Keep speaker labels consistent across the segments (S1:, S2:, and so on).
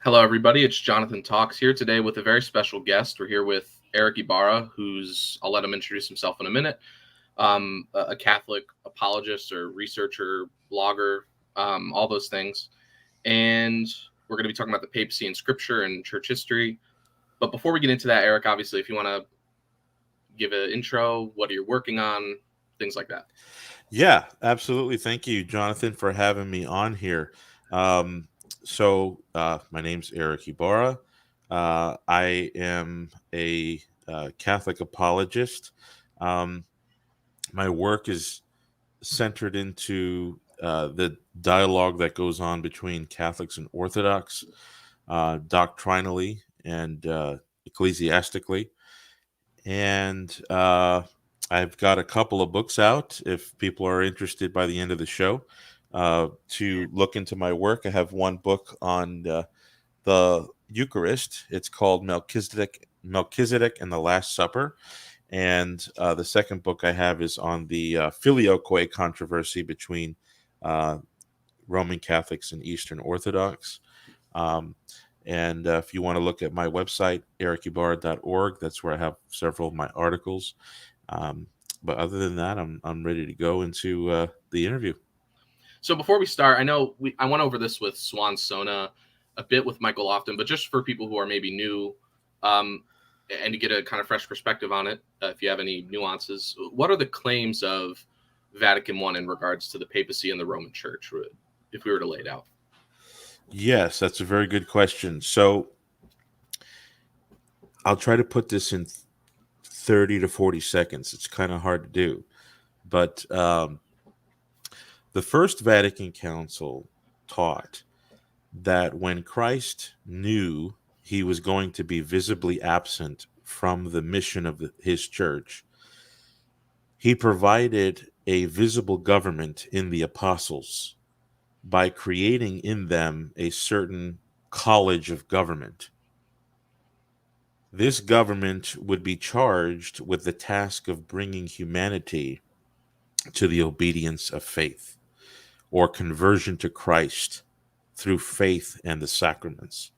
S1: Hello, everybody. It's Jonathan Talks here today with a very special guest. We're here with Erick Ybarra, I'll let him introduce himself in a minute, a Catholic apologist or researcher, blogger, all those things. And we're going to be talking about the papacy and scripture and church history. But before we get into that, Erick, obviously, if you want to give an intro, what are you working on, things like that.
S2: Yeah, absolutely. Thank you, Jonathan, for having me on here. My name's Erick Ybarra. I am a Catholic apologist. Um, my work is centered into the dialogue that goes on between Catholics and Orthodox, doctrinally and ecclesiastically. And I've got a couple of books out if people are interested by the end of the show to look into my work. I have one book on the Eucharist. It's called Melchizedek and the Last Supper. And the second book I have is on the filioque controversy between uh, Roman Catholics and Eastern Orthodox. Um, and if you want to look at my website, erickybarra.org, that's where I have several of my articles. Um, but other than that, I'm ready to go into the interview.
S1: So before we start, I went over this with Swan Sona, a bit with Michael Lofton, but just for people who are maybe new, um, and to get a kind of fresh perspective on it, if you have any nuances, what are the claims of Vatican I in regards to the papacy and the Roman Church, if we were to lay it out?
S2: Yes, that's a very good question. So I'll try to put this in 30 to 40 seconds. It's kind of hard to do. But the First Vatican Council taught that when Christ knew he was going to be visibly absent from the mission of his church, he provided a visible government in the apostles by creating in them a certain college of government. This government would be charged with the task of bringing humanity to the obedience of faith or conversion to Christ through faith and the sacraments.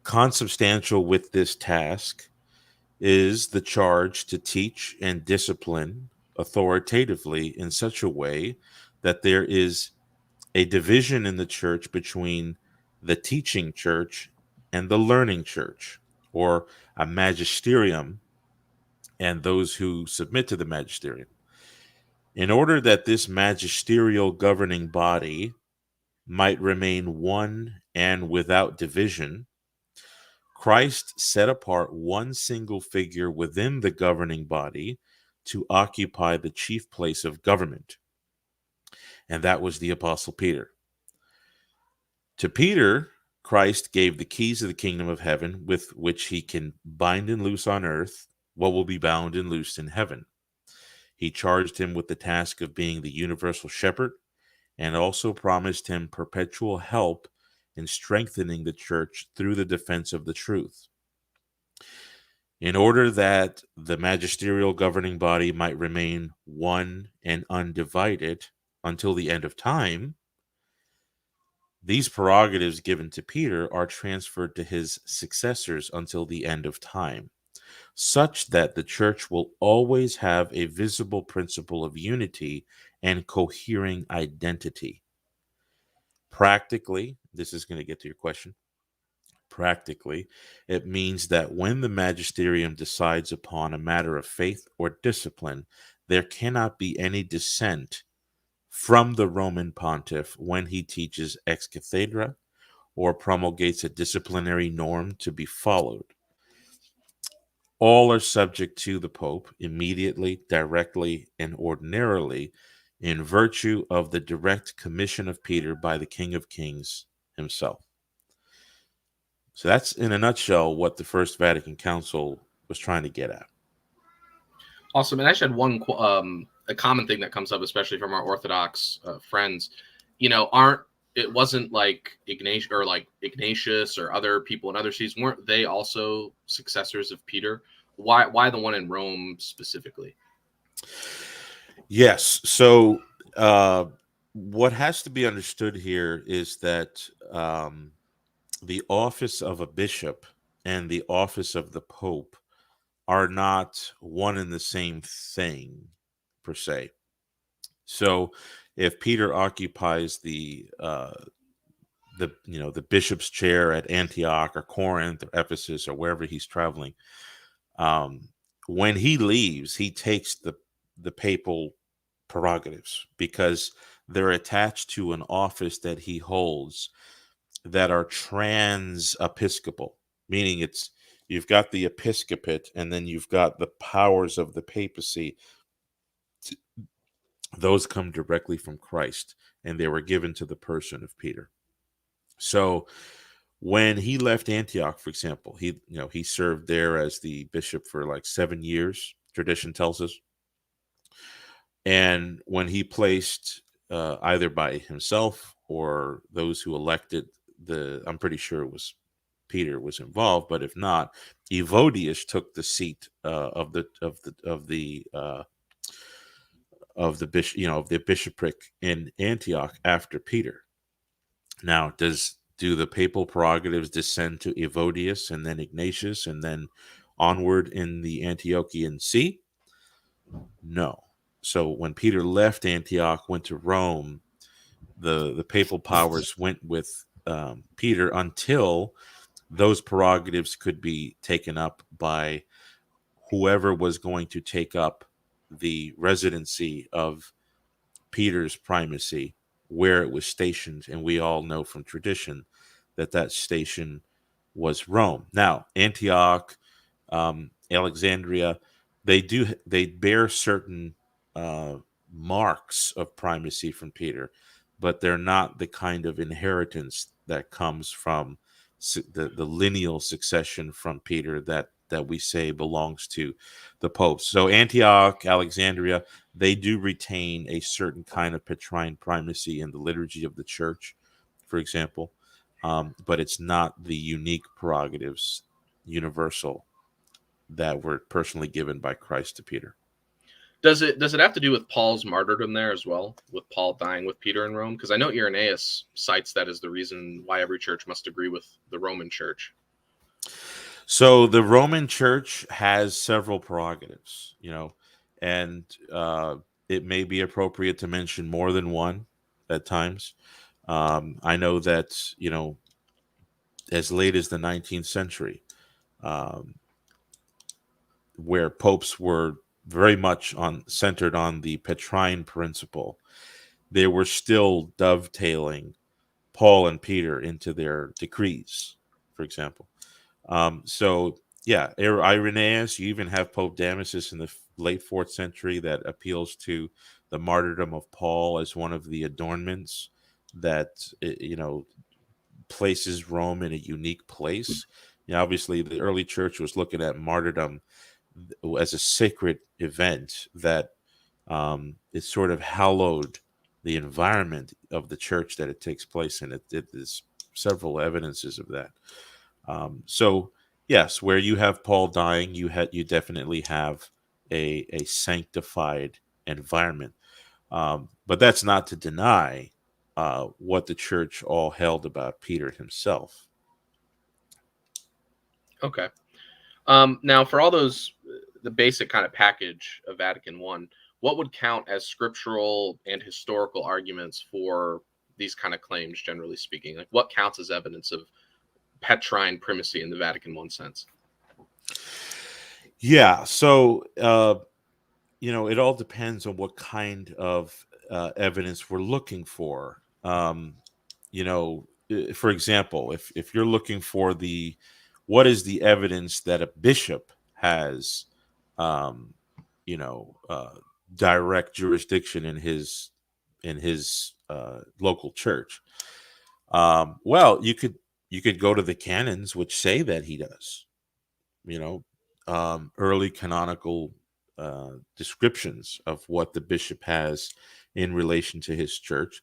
S2: Consubstantial with this task is the charge to teach and discipline authoritatively in such a way that there is a division in the church between the teaching church and the learning church, or a magisterium and those who submit to the magisterium. In order that this magisterial governing body might remain one and without division, Christ set apart one single figure within the governing body to occupy the chief place of government, and that was the Apostle Peter. To Peter, Christ gave the keys of the kingdom of heaven with which he can bind and loose on earth what will be bound and loosed in heaven. He charged him with the task of being the universal shepherd and also promised him perpetual help in strengthening the church through the defense of the truth. In order that the magisterial governing body might remain one and undivided until the end of time, these prerogatives given to Peter are transferred to his successors until the end of time, such that the church will always have a visible principle of unity and cohering identity. Practically, this is going to get to your question. Practically, it means that when the magisterium decides upon a matter of faith or discipline, there cannot be any dissent from the Roman pontiff when he teaches ex cathedra or promulgates a disciplinary norm to be followed. All are subject to the Pope immediately, directly, and ordinarily in virtue of the direct commission of Peter by the King of Kings himself. So that's in a nutshell what the First Vatican Council was trying to get at.
S1: Awesome. And I actually had a common thing that comes up, especially from our Orthodox friends. Aren't it wasn't like Ignatius or other people in other sees, weren't they also successors of Peter? Why the one in Rome specifically?
S2: Yes. So what has to be understood here is that the office of a bishop and the office of the pope are not one and the same thing per se. So if Peter occupies the bishop's chair at Antioch or Corinth or Ephesus or wherever he's traveling, um, when he leaves, he takes the papal prerogatives because they're attached to an office that he holds that are trans episcopal, meaning it's you've got the episcopate and then you've got the powers of the papacy. Those come directly from Christ and they were given to the person of Peter. So when he left Antioch, for example, he served there as the bishop for like 7 years, tradition tells us. And when he placed either by himself or those who elected I'm pretty sure it was Peter was involved, but if not, Evodius took the seat of the bishop, of the bishopric in Antioch after Peter. Now, do the papal prerogatives descend to Evodius and then Ignatius and then onward in the Antiochian See? No. So when Peter left Antioch, went to Rome, the papal powers went with Peter until those prerogatives could be taken up by whoever was going to take up the residency of Peter's primacy where it was stationed. And we all know from tradition that station was Rome. Now, Antioch, Alexandria, they bear certain marks of primacy from Peter, but they're not the kind of inheritance that comes from the lineal succession from Peter that we say belongs to the popes. So Antioch, Alexandria, they do retain a certain kind of Petrine primacy in the liturgy of the church, for example, but it's not the unique prerogatives, universal, that were personally given by Christ to Peter.
S1: Does it have to do with Paul's martyrdom there as well, with Paul dying with Peter in Rome? Because I know Irenaeus cites that as the reason why every church must agree with the Roman Church.
S2: So the Roman Church has several prerogatives, and it may be appropriate to mention more than one at times. I know that, as late as the 19th century, um, where popes were very much centered on the Petrine principle, they were still dovetailing Paul and Peter into their decrees, for example. So yeah, Irenaeus, you even have Pope Damasus in the late 4th century that appeals to the martyrdom of Paul as one of the adornments that, places Rome in a unique place. Obviously the early church was looking at martyrdom as a sacred event that it sort of hallowed the environment of the church that it takes place in. There's several evidences of that. So yes, where you have Paul dying, you definitely have a sanctified environment. But that's not to deny what the church all held about Peter himself.
S1: Okay. Now, for all the basic kind of package of Vatican I, what would count as scriptural and historical arguments for these kind of claims, generally speaking? Like, what counts as evidence of Petrine primacy in the Vatican I sense?
S2: Yeah, so it all depends on what kind of evidence we're looking for. For example, if you're looking for what is the evidence that a bishop has, um, direct jurisdiction in his local church. Well, you could go to the canons, which say that he does. Early canonical descriptions of what the bishop has in relation to his church.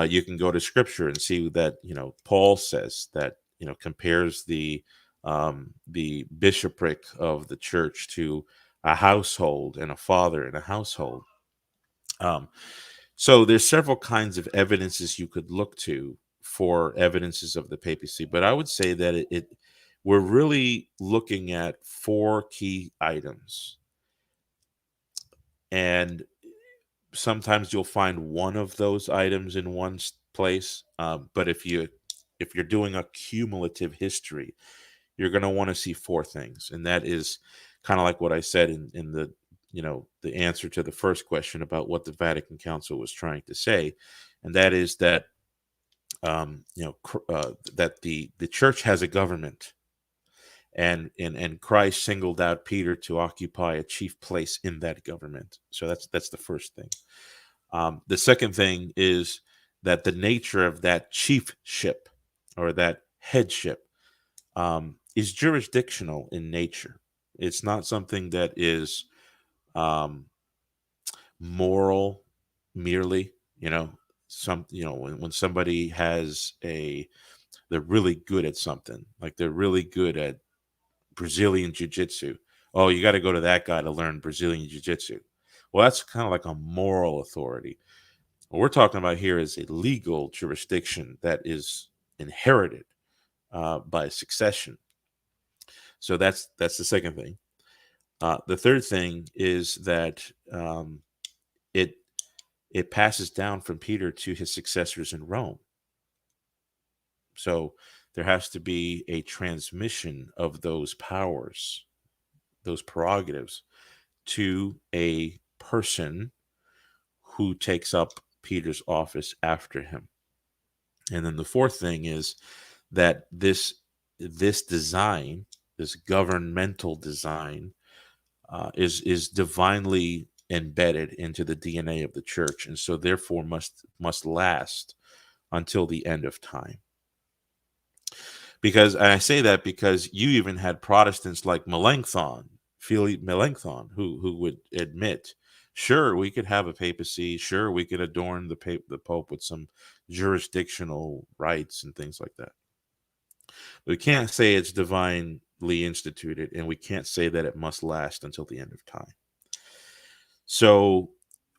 S2: You can go to scripture and see that Paul says that compares the bishopric of the church to a household and a father in a household. So there's several kinds of evidences you could look to for evidences of the papacy, but I would say that we're really looking at four key items, and sometimes you'll find one of those items in one place. But if you're doing a cumulative history, you're going to want to see four things, and that is kind of like what I said in the the answer to the first question about what the Vatican Council was trying to say, and that is that that the church has a government, and Christ singled out Peter to occupy a chief place in that government. So that's the first thing. The second thing is that the nature of that chiefship or that headship is jurisdictional in nature. It's not something that is um, moral merely. When somebody they're really good at something, like they're really good at Brazilian jiu-jitsu. Oh, you got to go to that guy to learn Brazilian jiu-jitsu. Well, that's kind of like a moral authority. What we're talking about here is a legal jurisdiction that is inherited by succession. So that's the second thing. The third thing is that it passes down from Peter to his successors in Rome. So there has to be a transmission of those powers, those prerogatives, to a person who takes up Peter's office after him. And then the fourth thing is that this design, this governmental design, is divinely embedded into the DNA of the church, and so therefore must last until the end of time. And I say that because you even had Protestants like Philip Melanchthon, who would admit, sure, we could have a papacy, sure, we could adorn the Pope with some jurisdictional rights and things like that. But we can't say it's divinely instituted, and we can't say that it must last until the end of time. So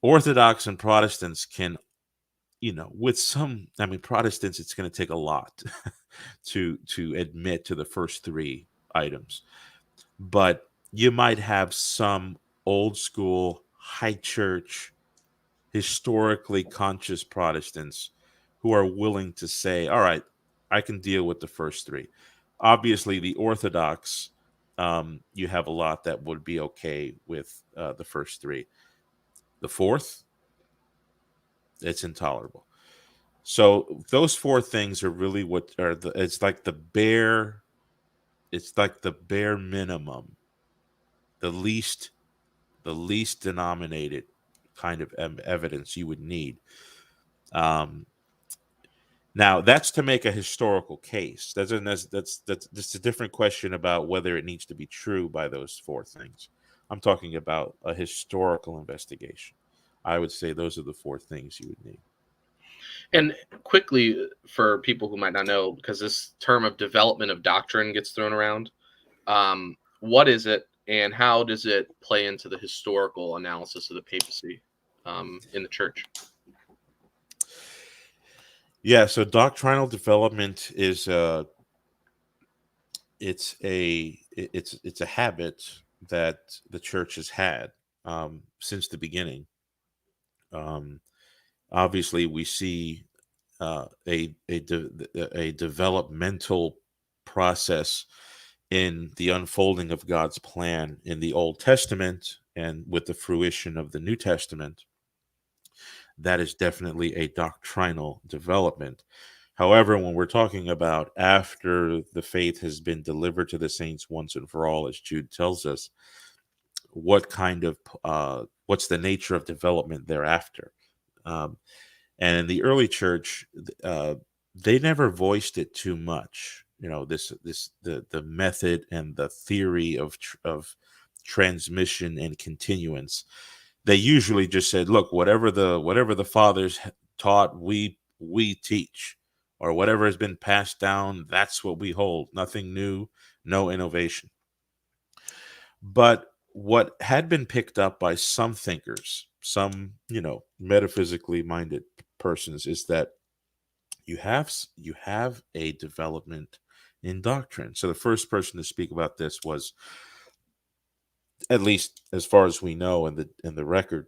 S2: Orthodox and Protestants can, Protestants, it's going to take a lot to admit to the first three items. But you might have some old school, high church, historically conscious Protestants who are willing to say, all right, I can deal with the first three. Obviously, the Orthodox, you have a lot that would be okay with the first three. The fourth, it's intolerable. So those four things are really what are it's like the bare minimum, the least denominated kind of evidence you would need. Now that's to make a historical case. That's just a different question about whether it needs to be true by those four things. I'm talking about a historical investigation. I would say those are the four things you would need.
S1: And quickly, for people who might not know, because this term of development of doctrine gets thrown around, what is it, and how does it play into the historical analysis of the papacy in the church?
S2: Yeah, so doctrinal development is it's a habit that the church has had since the beginning. Obviously, we see a developmental process in the unfolding of God's plan in the Old Testament, and with the fruition of the New Testament. That is definitely a doctrinal development. However, when we're talking about after the faith has been delivered to the saints once and for all, as Jude tells us, what's the nature of development thereafter? And in the early church, they never voiced it too much. The method and the theory of transmission and continuance. They usually just said, "Look, whatever the fathers taught, we teach, or whatever has been passed down, that's what we hold. Nothing new, no innovation." But what had been picked up by some thinkers, some metaphysically minded persons, is that you have a development in doctrine. So the first person to speak about this was, at least as far as we know in the record,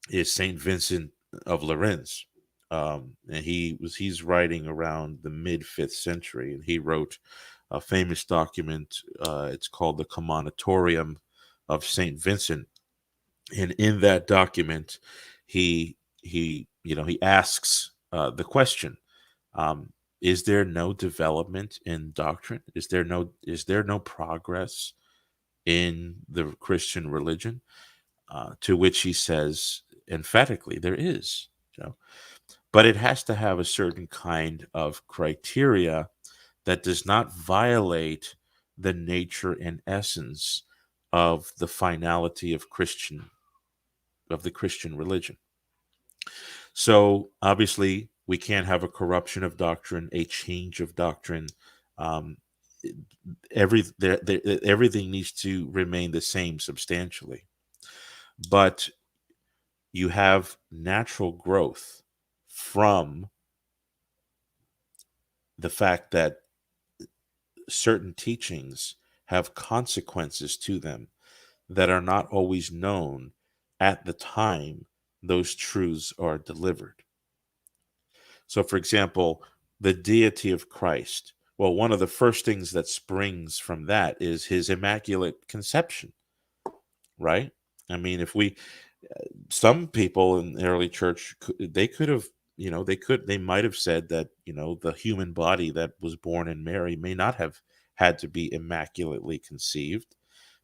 S2: is Saint Vincent of Lerins. And he's writing around the mid 5th century, and he wrote a famous document. It's called the Commonitorium of Saint Vincent, and in that document, he asks the question: Is there no development in doctrine? Is there no progress in the Christian religion? To which he says emphatically, there is. You know? But it has to have a certain kind of criteria that does not violate the nature and essence of the finality of the Christian religion. So obviously, we can't have a corruption of doctrine, a change of doctrine. Um, everything needs to remain the same substantially, but you have natural growth from the fact that certain teachings have consequences to them that are not always known at the time those truths are delivered. So, for example, the deity of Christ. Well, one of the first things that springs from that is his immaculate conception, right? I mean, if we, some people in the early church, they could have, they might have said that, the human body that was born in Mary may not have had to be immaculately conceived,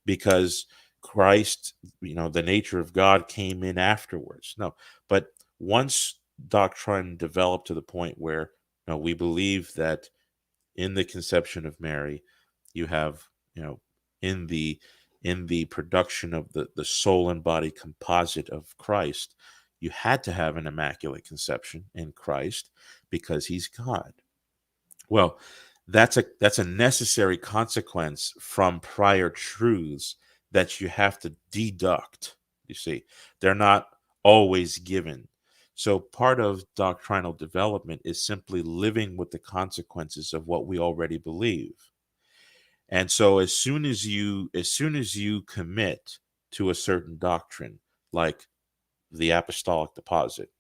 S2: because Christ, the nature of God came in afterwards. No, but once doctrine developed to the point where, we believe that in the conception of Mary, you have, in the production of the soul and body composite of Christ, you had to have an immaculate conception in Christ because he's God. Well, that's a necessary consequence from prior truths that you have to deduct. You see, they're not always given. So part of doctrinal development is simply living with the consequences of what we already believe. And so as soon as you commit to a certain doctrine, like the apostolic deposit,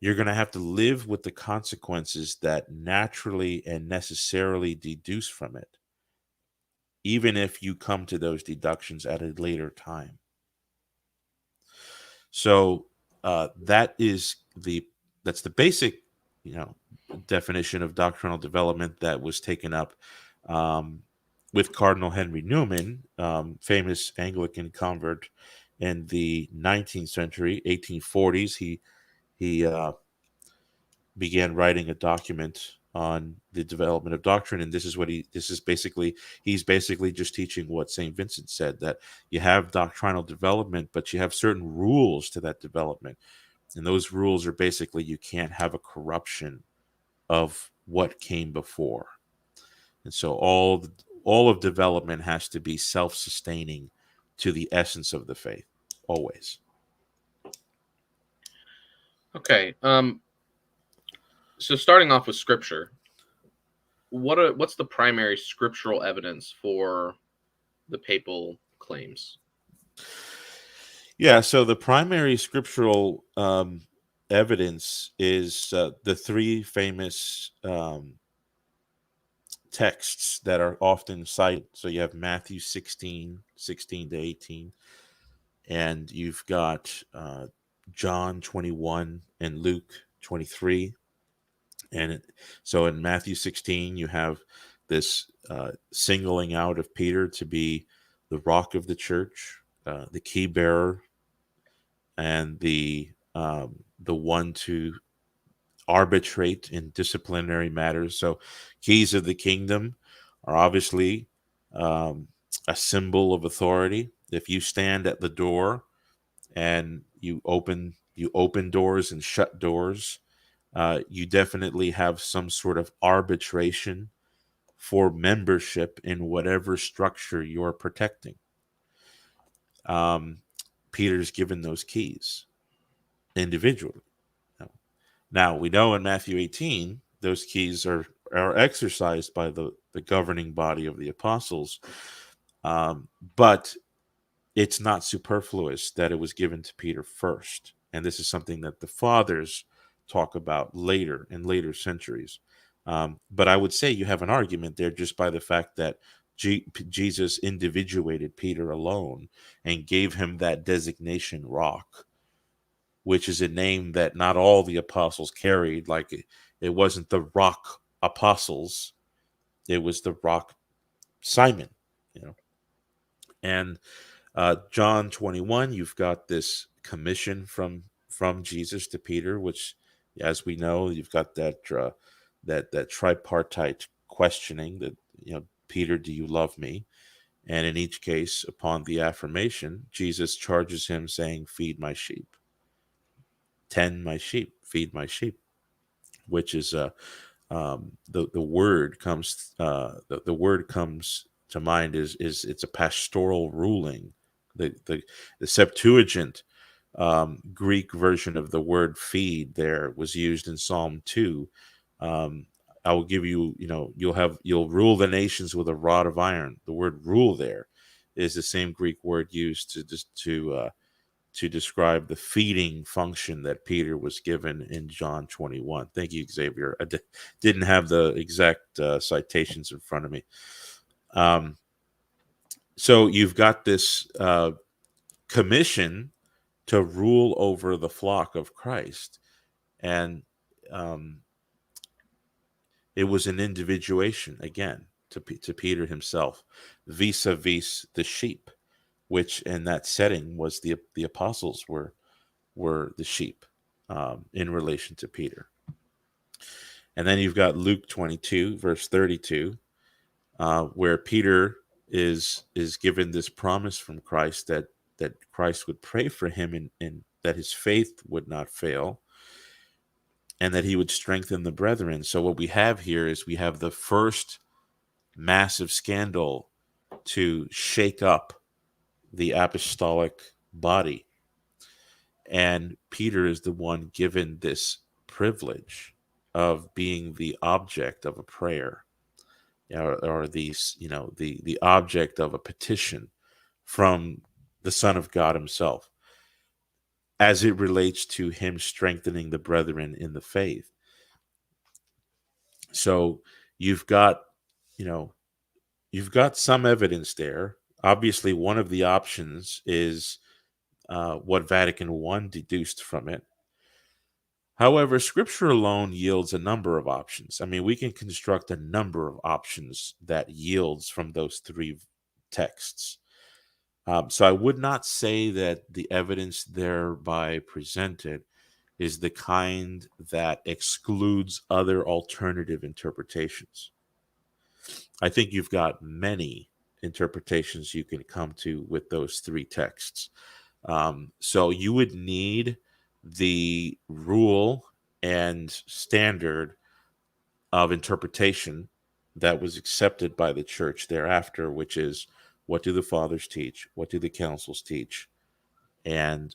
S2: you're going to have to live with the consequences that naturally and necessarily deduce from it, even if you come to those deductions at a later time. So that's the basic, you know, definition of doctrinal development that was taken up um, with Cardinal Henry Newman, famous Anglican convert in the 19th century, 1840s. He began writing a document on the development of doctrine, and he's basically just teaching what St. Vincent said, that you have doctrinal development, but you have certain rules to that development, and those rules are basically you can't have a corruption of what came before. And so all of development has to be self-sustaining to the essence of the faith, always.
S1: Okay. So starting off with scripture, what's the primary scriptural evidence for the papal claims?
S2: Yeah, so the primary scriptural evidence is the three famous texts that are often cited. So you have Matthew 16 to 18, and you've got John 21 and Luke 23. So in Matthew 16, you have this singling out of Peter to be the rock of the church, the key bearer, and the one to arbitrate in disciplinary matters. So, keys of the kingdom are obviously um, a symbol of authority. If you stand at the door and you open doors and shut doors, you definitely have some sort of arbitration for membership in whatever structure you're protecting. Um, Peter's given those keys individually. Now we know in Matthew 18 those keys are exercised by the governing body of the apostles, but it's not superfluous that it was given to Peter first. And this is something that the fathers talk about later in later centuries. But I would say you have an argument there just by the fact that Jesus individuated Peter alone and gave him that designation, rock, which is a name that not all the apostles carried. Like it wasn't the rock apostles, it was the rock Simon, you know. And John 21, you've got this commission from Jesus to Peter, which, as we know, you've got that tripartite questioning that, Peter, do you love me? And in each case, upon the affirmation, Jesus charges him saying, feed my sheep, tend my sheep, feed my sheep, which is the word comes the word comes to mind is it's a pastoral ruling. The Septuagint Greek version of the word feed there was used in Psalm 2. I will give you, you'll rule the nations with a rod of iron. The word rule there is the same Greek word used to describe the feeding function that Peter was given in John 21. Thank you, Xavier. I didn't have the exact citations in front of me. So you've got this commission to rule over the flock of Christ. And it was an individuation, again, to Peter himself, vis-a-vis the sheep, which in that setting was the apostles were the sheep in relation to Peter. And then you've got Luke 22, verse 32, where Peter is given this promise from Christ that Christ would pray for him and that his faith would not fail and that he would strengthen the brethren. So what we have here is we have the first massive scandal to shake up the apostolic body. And Peter is the one given this privilege of being the object of a prayer, or the object of a petition from the Son of God himself, as it relates to him strengthening the brethren in the faith. So you've got some evidence there. Obviously, one of the options is what Vatican I deduced from it. However, Scripture alone yields a number of options. I mean, we can construct a number of options that yields from those three texts. So I would not say that the evidence thereby presented is the kind that excludes other alternative interpretations. I think you've got many interpretations you can come to with those three texts. So you would need the rule and standard of interpretation that was accepted by the church thereafter, which is, what do the fathers teach? What do the councils teach? And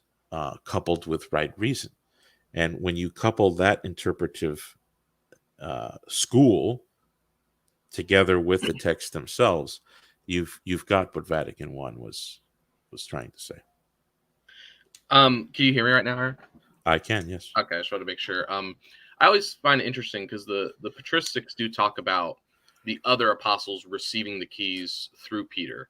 S2: coupled with right reason. And when you couple that interpretive school together with the texts themselves, you've got what Vatican I was trying to say.
S1: Can you hear me right now, Eric?
S2: I can, yes.
S1: Okay, I just wanted to make sure. I always find it interesting because the patristics do talk about the other apostles receiving the keys through Peter.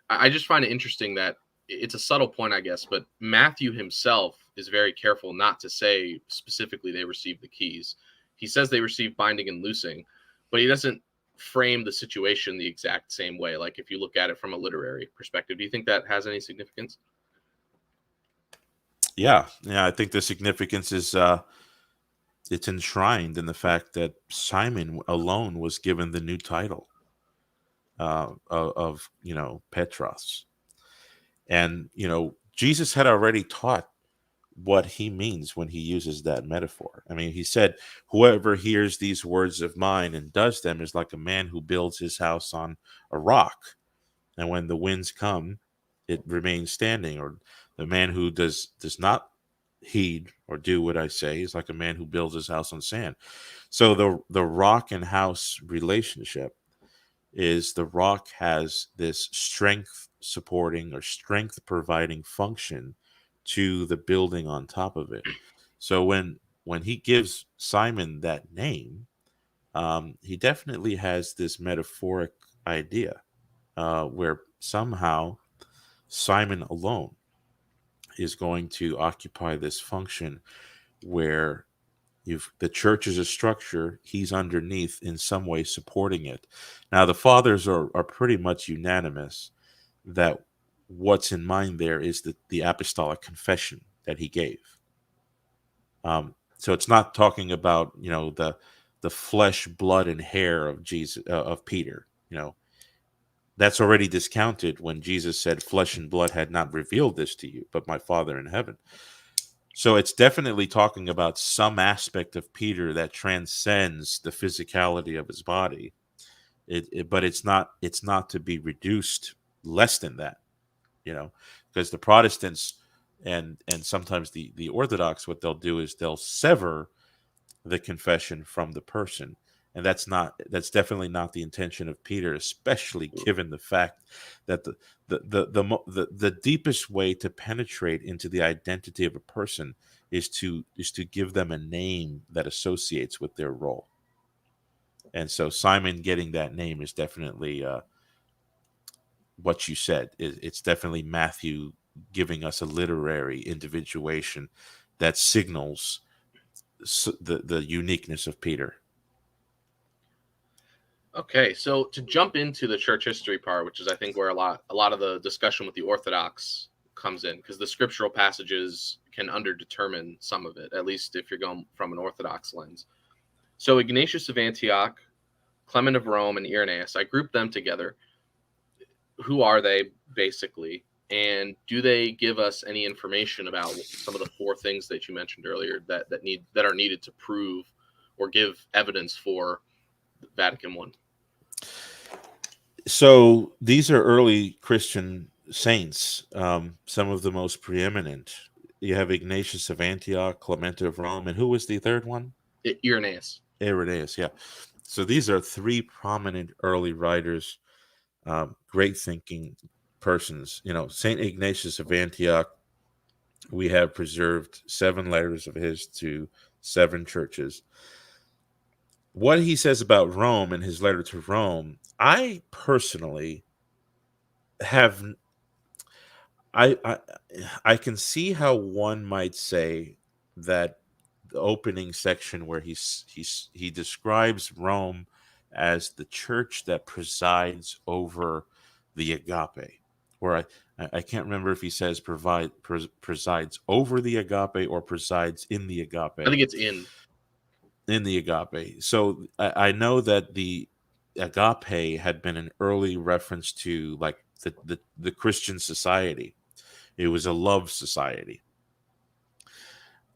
S1: I just find it interesting that it's a subtle point, I guess, but Matthew himself is very careful not to say specifically they received the keys. He says they received binding and loosing, but he doesn't frame the situation the exact same way. Like if you look at it from a literary perspective, do you think that has any significance?
S2: Yeah, I think the significance is it's enshrined in the fact that Simon alone was given the new title of Petros. And Jesus had already taught what he means when he uses that metaphor. I mean, he said, whoever hears these words of mine and does them is like a man who builds his house on a rock, and when the winds come, it remains standing. Or the man who does not heed or do what I say. He's like a man who builds his house on sand. So the rock and house relationship is the rock has this strength supporting or strength providing function to the building on top of it. So when he gives Simon that name, he definitely has this metaphoric idea where somehow Simon alone is going to occupy this function where the church is a structure, he's underneath in some way supporting it. Now the fathers are pretty much unanimous that what's in mind there is the apostolic confession that he gave. So it's not talking about the flesh, blood, and hair of Jesus of Peter. That's already discounted when Jesus said, "Flesh and blood had not revealed this to you, but my Father in heaven." So it's definitely talking about some aspect of Peter that transcends the physicality of his body. But it's not to be reduced less than that, because the Protestants and sometimes the Orthodox, what they'll do is they'll sever the confession from the person, and that's definitely not the intention of Peter, especially given the fact that the deepest way to penetrate into the identity of a person is to give them a name that associates with their role. And so Simon getting that name is definitely what you said. It's definitely Matthew giving us a literary individuation that signals the uniqueness of Peter.
S1: Okay, so to jump into the church history part, which is I think where a lot of the discussion with the Orthodox comes in, because the scriptural passages can underdetermine some of it, at least if you're going from an Orthodox lens. So Ignatius of Antioch, Clement of Rome, and Irenaeus, I grouped them together. Who are they basically? And do they give us any information about some of the four things that you mentioned earlier that are needed to prove or give evidence for Vatican I?
S2: So these are early Christian saints, some of the most preeminent. You have Ignatius of Antioch, Clement of Rome, and who was the third one?
S1: Irenaeus.
S2: Irenaeus, yeah. So these are three prominent early writers, great thinking persons. Saint Ignatius of Antioch, we have preserved 7 letters of his to 7 churches. What he says about Rome in his letter to Rome, I personally have I I can see how one might say that the opening section where he describes Rome as the church that presides over the agape, or I can't remember if he says presides over the agape or presides in the agape.
S1: I think it's in
S2: the agape. So I know that the agape had been an early reference to like the Christian society. It was a love society.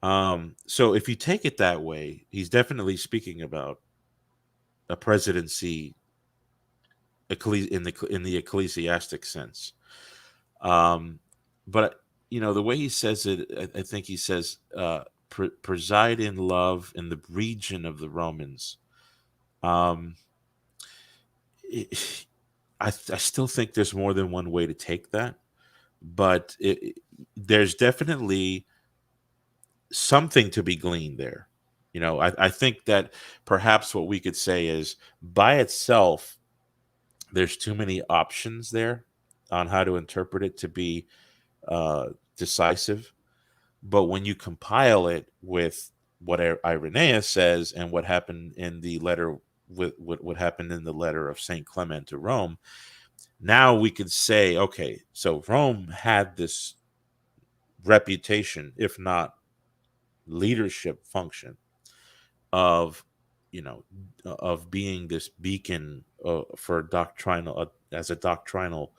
S2: So if you take it that way, he's definitely speaking about a presidency in the ecclesiastic sense. But the way he says it, I think he says preside in love in the region of the Romans. Um, I still think there's more than one way to take that, but there's definitely something to be gleaned there. I think that perhaps what we could say is by itself, there's too many options there on how to interpret it to be decisive. But when you compile it with what Irenaeus says and what happened in the letter with what happened in the letter of Saint Clement to Rome, now we could say, okay, so Rome had this reputation, if not leadership function, of of being this beacon for doctrinal as a doctrinal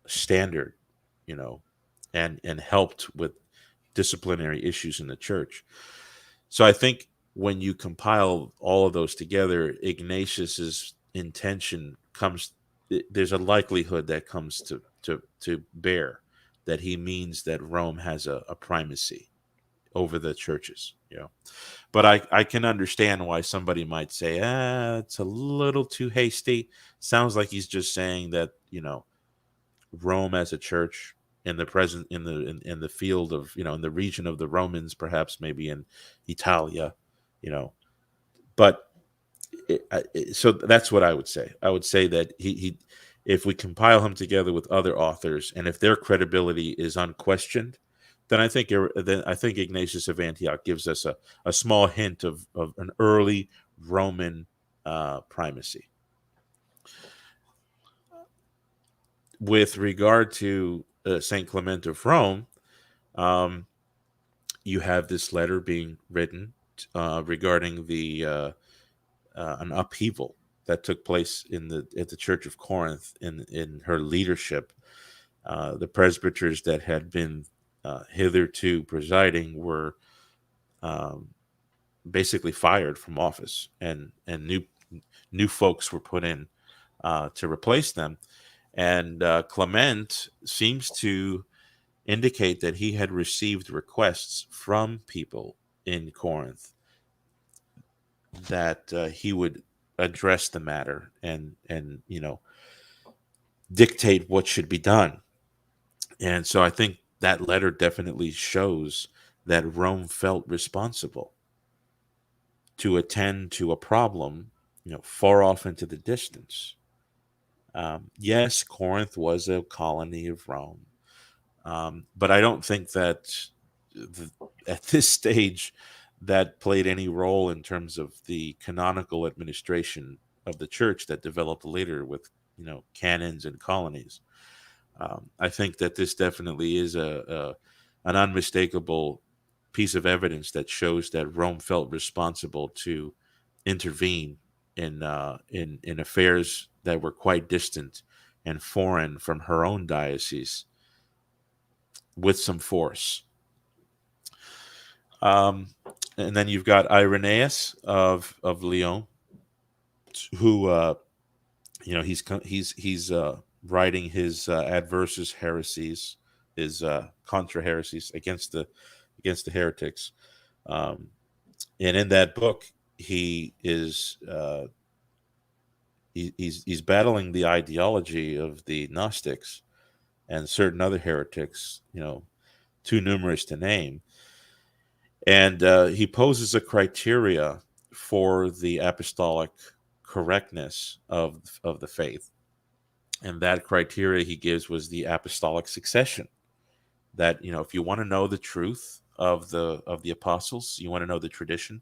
S2: standard, you know, and helped with disciplinary issues in the church. So I think when you compile all of those together, Ignatius's intention comes. There's a likelihood that comes to bear that he means that Rome has a primacy over the churches. But I can understand why somebody might say, it's a little too hasty. Sounds like he's just saying that, Rome as a church in the present in the field of, in the region of the Romans, perhaps maybe in Italia, you know. But so that's what I would say. I would say that he if we compile him together with other authors, and if their credibility is unquestioned, then I think Ignatius of Antioch gives us a small hint of an early Roman primacy. With regard to Saint Clement of Rome, you have this letter being written regarding an upheaval that took place at the Church of Corinth in her leadership. The presbyters that had been hitherto presiding were basically fired from office, and new folks were put in to replace them. And Clement seems to indicate that he had received requests from people in Corinth that he would address the matter and dictate what should be done. And so I think that letter definitely shows that Rome felt responsible to attend to a problem, far off into the distance. Yes, Corinth was a colony of Rome, but I don't think that at this stage that played any role in terms of the canonical administration of the church that developed later with canons and colonies. I think that this definitely is an unmistakable piece of evidence that shows that Rome felt responsible to intervene in affairs that were quite distant and foreign from her own diocese with some force. And then you've got Irenaeus of Lyon, who he's writing his adversus heresies, his contra heresies against the heretics, and in that book he is he's battling the ideology of the Gnostics and certain other heretics, too numerous to name. And he poses a criteria for the apostolic correctness of the faith. And that criteria he gives was the apostolic succession. That, if you want to know the truth of the apostles, you want to know the tradition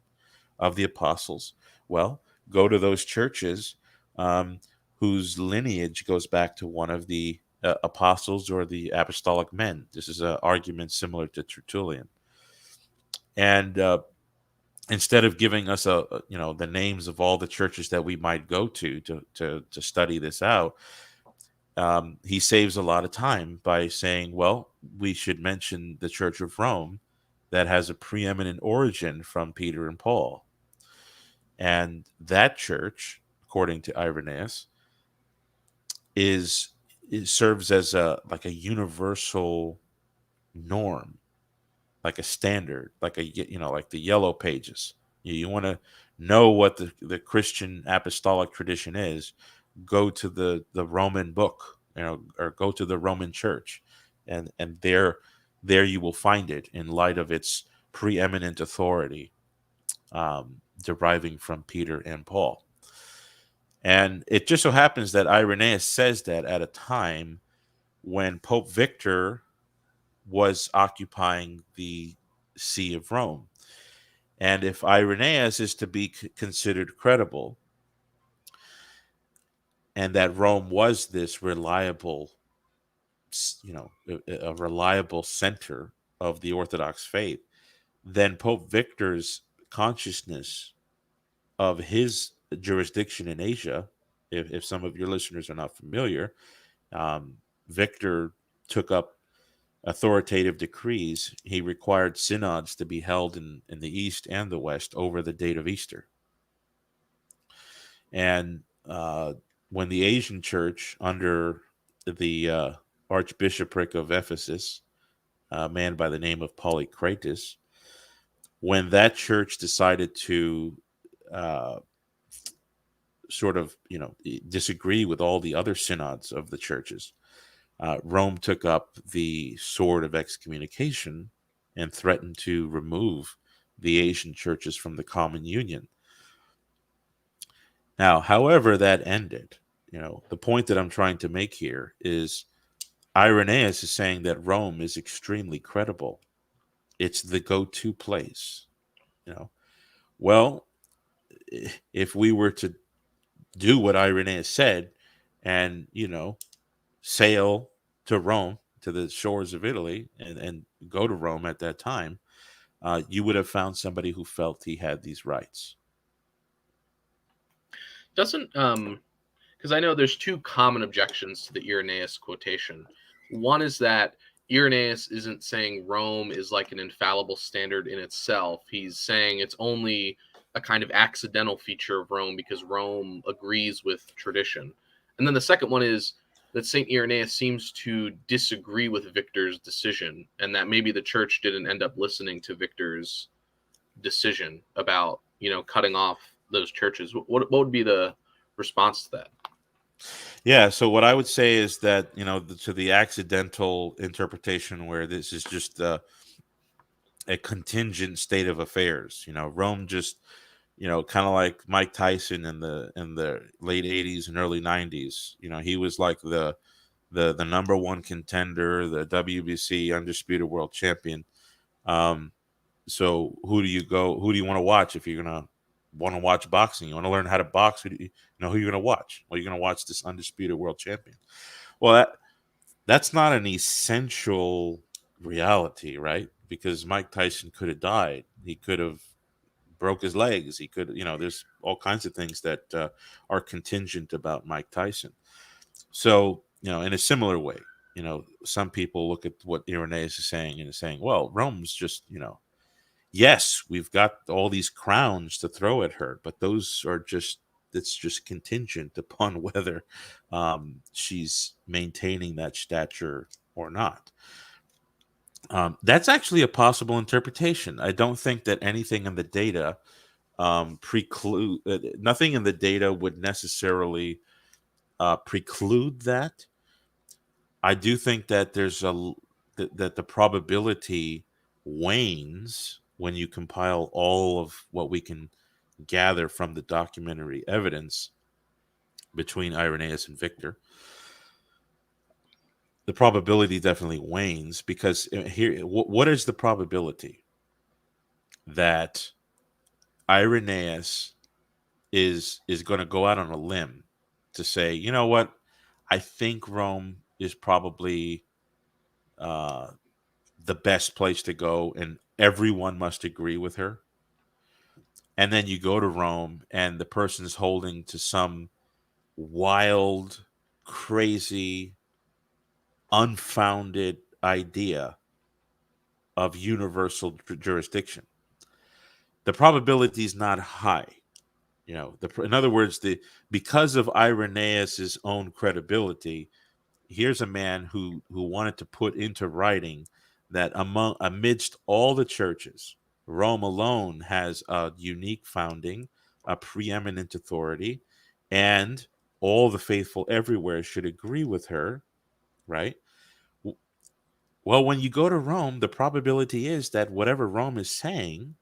S2: of the apostles, well, go to those churches whose lineage goes back to one of the apostles or the apostolic men. This is an argument similar to Tertullian. And instead of giving us the names of all the churches that we might go to study this out, he saves a lot of time by saying, well, we should mention the Church of Rome that has a preeminent origin from Peter and Paul. And that church, according to Irenaeus, serves as a universal norm, like a standard, like like the Yellow Pages. You want to know what the Christian apostolic tradition is, go to the Roman book, or go to the Roman church, and there you will find it in light of its preeminent authority, deriving from Peter and Paul. And it just so happens that Irenaeus says that at a time when Pope Victor was occupying the See of Rome. And if Irenaeus is to be considered credible, and that Rome was this reliable, a reliable center of the Orthodox faith, then Pope Victor's consciousness of his jurisdiction in Asia, if some of your listeners are not familiar, Victor took up authoritative decrees. He required synods to be held in the East and the West over the date of Easter. And when the Asian church, under the Archbishopric of Ephesus, a man by the name of Polycrates, when that church decided to uh, sort of, disagree with all the other synods of the churches, Rome took up the sword of excommunication and threatened to remove the Asian churches from the common union. Now, however that ended, the point that I'm trying to make here is Irenaeus is saying that Rome is extremely credible. It's the go-to place. Well, if we were to do what Irenaeus said and, sail to Rome, to the shores of Italy, and go to Rome at that time, you would have found somebody who felt he had these rights.
S1: Doesn't because I know there's two common objections to the Irenaeus quotation. One is that Irenaeus isn't saying Rome is like an infallible standard in itself. He's saying it's only a kind of accidental feature of Rome because Rome agrees with tradition. And then the second one is that St. Irenaeus seems to disagree with Victor's decision, and that maybe the church didn't end up listening to Victor's decision about, cutting off those churches. What would be the response to that?
S2: Yeah, so what I would say is that, to the accidental interpretation where this is just a contingent state of affairs, Rome just, kind of like Mike Tyson in the late 80s and early 90s, he was like the number one contender, the WBC undisputed world champion. So who do you want to watch if you're gonna want to watch boxing? You want to learn how to box? Who you're going to watch? Well, you're going to watch this undisputed world champion. Well, that's not an essential reality, right? Because Mike Tyson could have died. He could have broke his legs. He could, there's all kinds of things that are contingent about Mike Tyson. So, in a similar way, some people look at what Irenaeus is saying and is saying, well, Rome's just, yes, we've got all these crowns to throw at her, but it's just contingent upon whether she's maintaining that stature or not. That's actually a possible interpretation. I don't think that anything in the data preclude nothing in the data would necessarily preclude that. I do think that that the probability wanes when you compile all of what we can gather from the documentary evidence between Irenaeus and Victor. The probability definitely wanes because here, what is the probability that Irenaeus is going to go out on a limb to say, you know what, I think Rome is probably the best place to go, and everyone must agree with her. And then you go to Rome, and the person's holding to some wild, crazy, unfounded idea of universal jurisdiction. The probability is not high. In other words, because of Irenaeus's own credibility, here's a man who wanted to put into writing that amidst all the churches, Rome alone has a unique founding, a preeminent authority, and all the faithful everywhere should agree with her, right? Well, when you go to Rome, the probability is that whatever Rome is saying,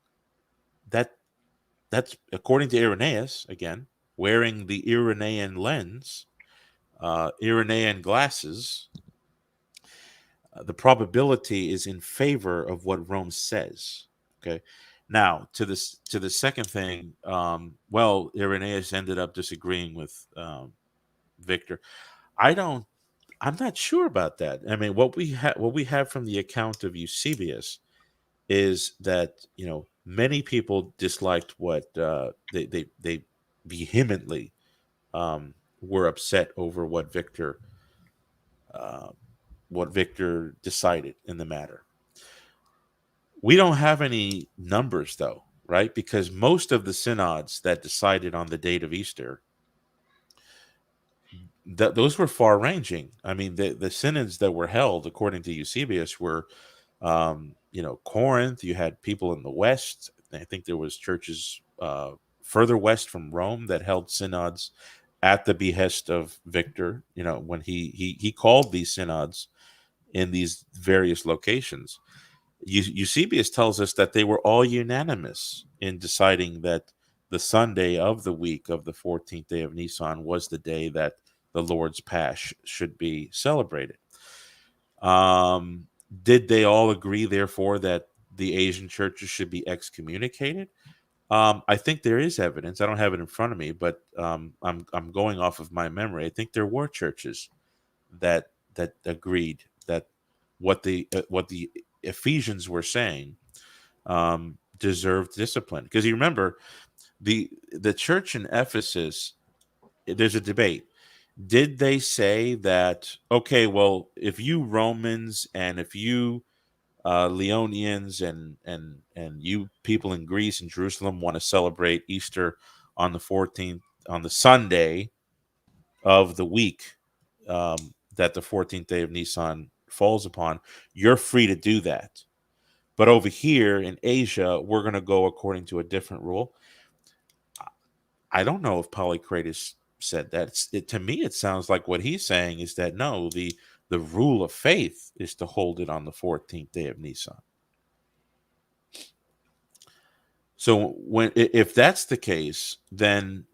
S2: that's according to Irenaeus, again, wearing the Irenaean lens, Irenaean glasses, the probability is in favor of what Rome says. Okay. Now to the second thing, well, Irenaeus ended up disagreeing with Victor. I'm not sure about that. I mean, what we have from the account of Eusebius is that many people disliked what they vehemently were upset over what Victor decided in the matter. We don't have any numbers though, right? Because most of the synods that decided on the date of Easter, those were far-ranging. I mean, the synods that were held, according to Eusebius, were Corinth, you had people in the West. I think there was churches further west from Rome that held synods at the behest of Victor. When he called these synods in these various locations. Eusebius tells us that they were all unanimous in deciding that the Sunday of the week of the 14th day of Nisan was the day that the Lord's Pasch should be celebrated. Did they all agree, therefore, that the Asian churches should be excommunicated? I think there is evidence. I don't have it in front of me, but I'm going off of my memory. I think there were churches that agreed that what the Ephesians were saying deserved discipline. Because you remember the church in Ephesus, there's a debate. Did they say that, okay, well, if you Romans and if you Leonians and you people in Greece and Jerusalem want to celebrate Easter on the 14th, on the Sunday of the week that the 14th day of Nisan falls upon, you're free to do that. But over here in Asia, we're going to go according to a different rule. I don't know if Polycrates said that. To me, it sounds like what he's saying is that no, the rule of faith is to hold it on the 14th day of Nisan. So if that's the case, then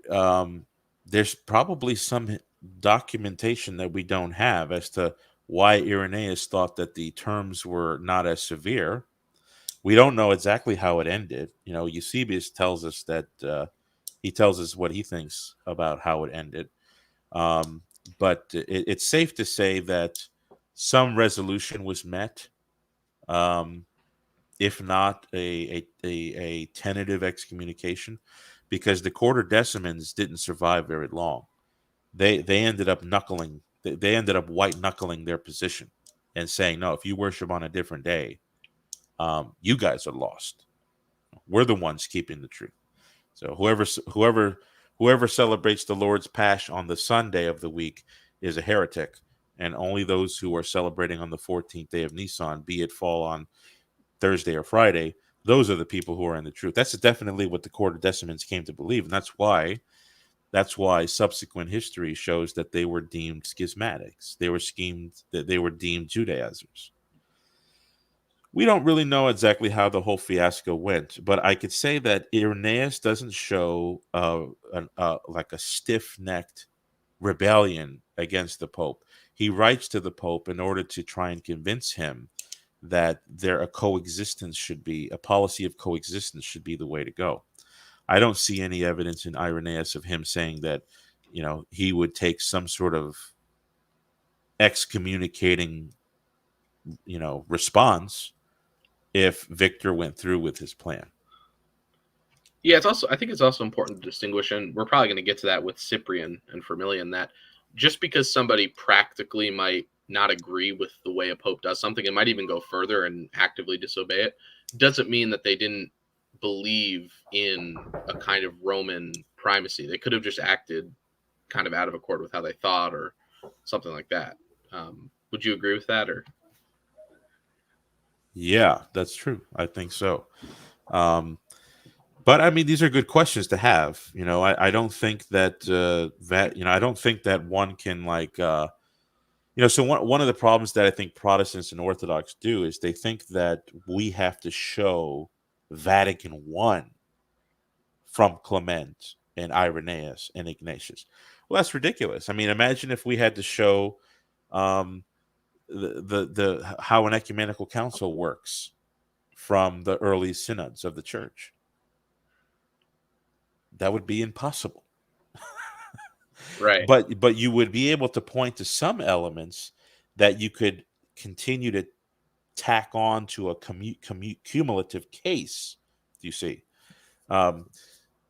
S2: there's probably some documentation that we don't have as to why Irenaeus thought that the terms were not as severe. We don't know exactly how it ended. Eusebius tells us that he tells us what he thinks about how it ended. But it's safe to say that some resolution was met, if not a tentative excommunication, because the Quartodecimans didn't survive very long. They ended up knuckling. They ended up white knuckling their position and saying, no, if you worship on a different day, you guys are lost. We're the ones keeping the truth. So whoever celebrates the Lord's Pasch on the Sunday of the week is a heretic, and only those who are celebrating on the 14th day of Nisan, be it fall on Thursday or Friday, those are the people who are in the truth. That's definitely what the Quartodecimans came to believe, and that's why subsequent history shows that they were deemed schismatics. They were deemed Judaizers. We don't really know exactly how the whole fiasco went, but I could say that Irenaeus doesn't show like a stiff-necked rebellion against the Pope. He writes to the Pope in order to try and convince him that a policy of coexistence should be the way to go. I don't see any evidence in Irenaeus of him saying that, he would take some sort of excommunicating, response if Victor went through with his plan.
S1: Yeah, I think it's also important to distinguish, and we're probably going to get to that with Cyprian and Firmilian, that just because somebody practically might not agree with the way a pope does something, and might even go further and actively disobey it, doesn't mean that they didn't believe in a kind of Roman primacy. They could have just acted kind of out of accord with how they thought or something like that. Would you agree with that? Or
S2: Yeah, that's true. I think so. But I mean, these are good questions to have. I don't think that I don't think that one can so one of the problems that I think Protestants and Orthodox do is they think that we have to show Vatican I from Clement and Irenaeus and Ignatius. Well, that's ridiculous. I mean, imagine if we had to show the how an ecumenical council works from the early synods of the church. That would be impossible.
S1: right.
S2: But you would be able to point to some elements that you could continue to tack on to a cumulative case. Do you see?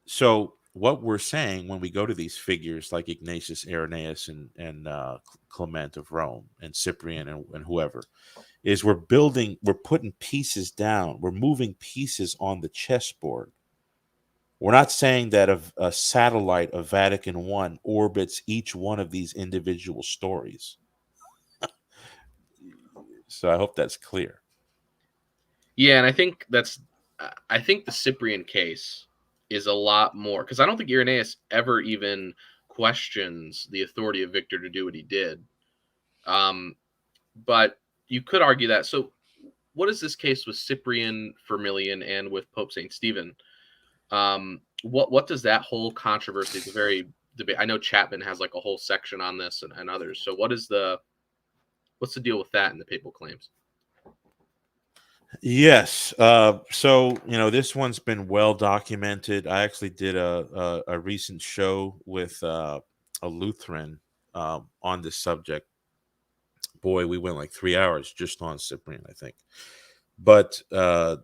S2: So what we're saying when we go to these figures like Ignatius, Irenaeus, and Clement of Rome, and Cyprian, and whoever, is we're putting pieces down. We're moving pieces on the chessboard. We're not saying that a satellite of Vatican I orbits each one of these individual stories. So I hope that's clear.
S1: Yeah, and I think the Cyprian case is a lot more because I don't think Irenaeus ever even questions the authority of Victor to do what he did. Um, but you could argue that. So, what is this case with Cyprian, Firmilian, and with Pope Saint Stephen? What does that whole controversy? It's a very debate. I know Chapman has like a whole section on this and others. So, what's the deal with that and the papal claims?
S2: Yes. So this one's been well documented. I actually did a recent show with a Lutheran on this subject. Boy, we went like 3 hours just on Cyprian, I think. But so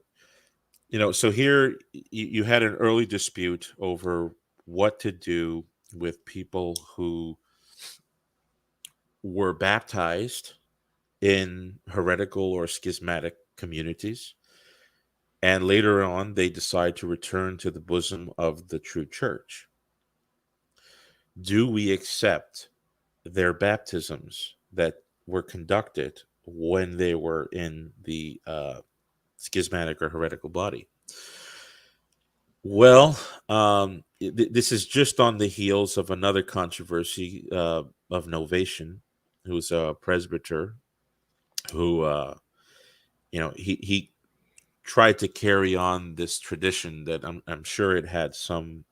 S2: here you had an early dispute over what to do with people who were baptized in heretical or schismatic communities. And later on, they decide to return to the bosom of the true church. Do we accept their baptisms that were conducted when they were in the schismatic or heretical body? Well, this is just on the heels of another controversy of Novatian, who's a presbyter who, he tried to carry on this tradition that I'm sure it had some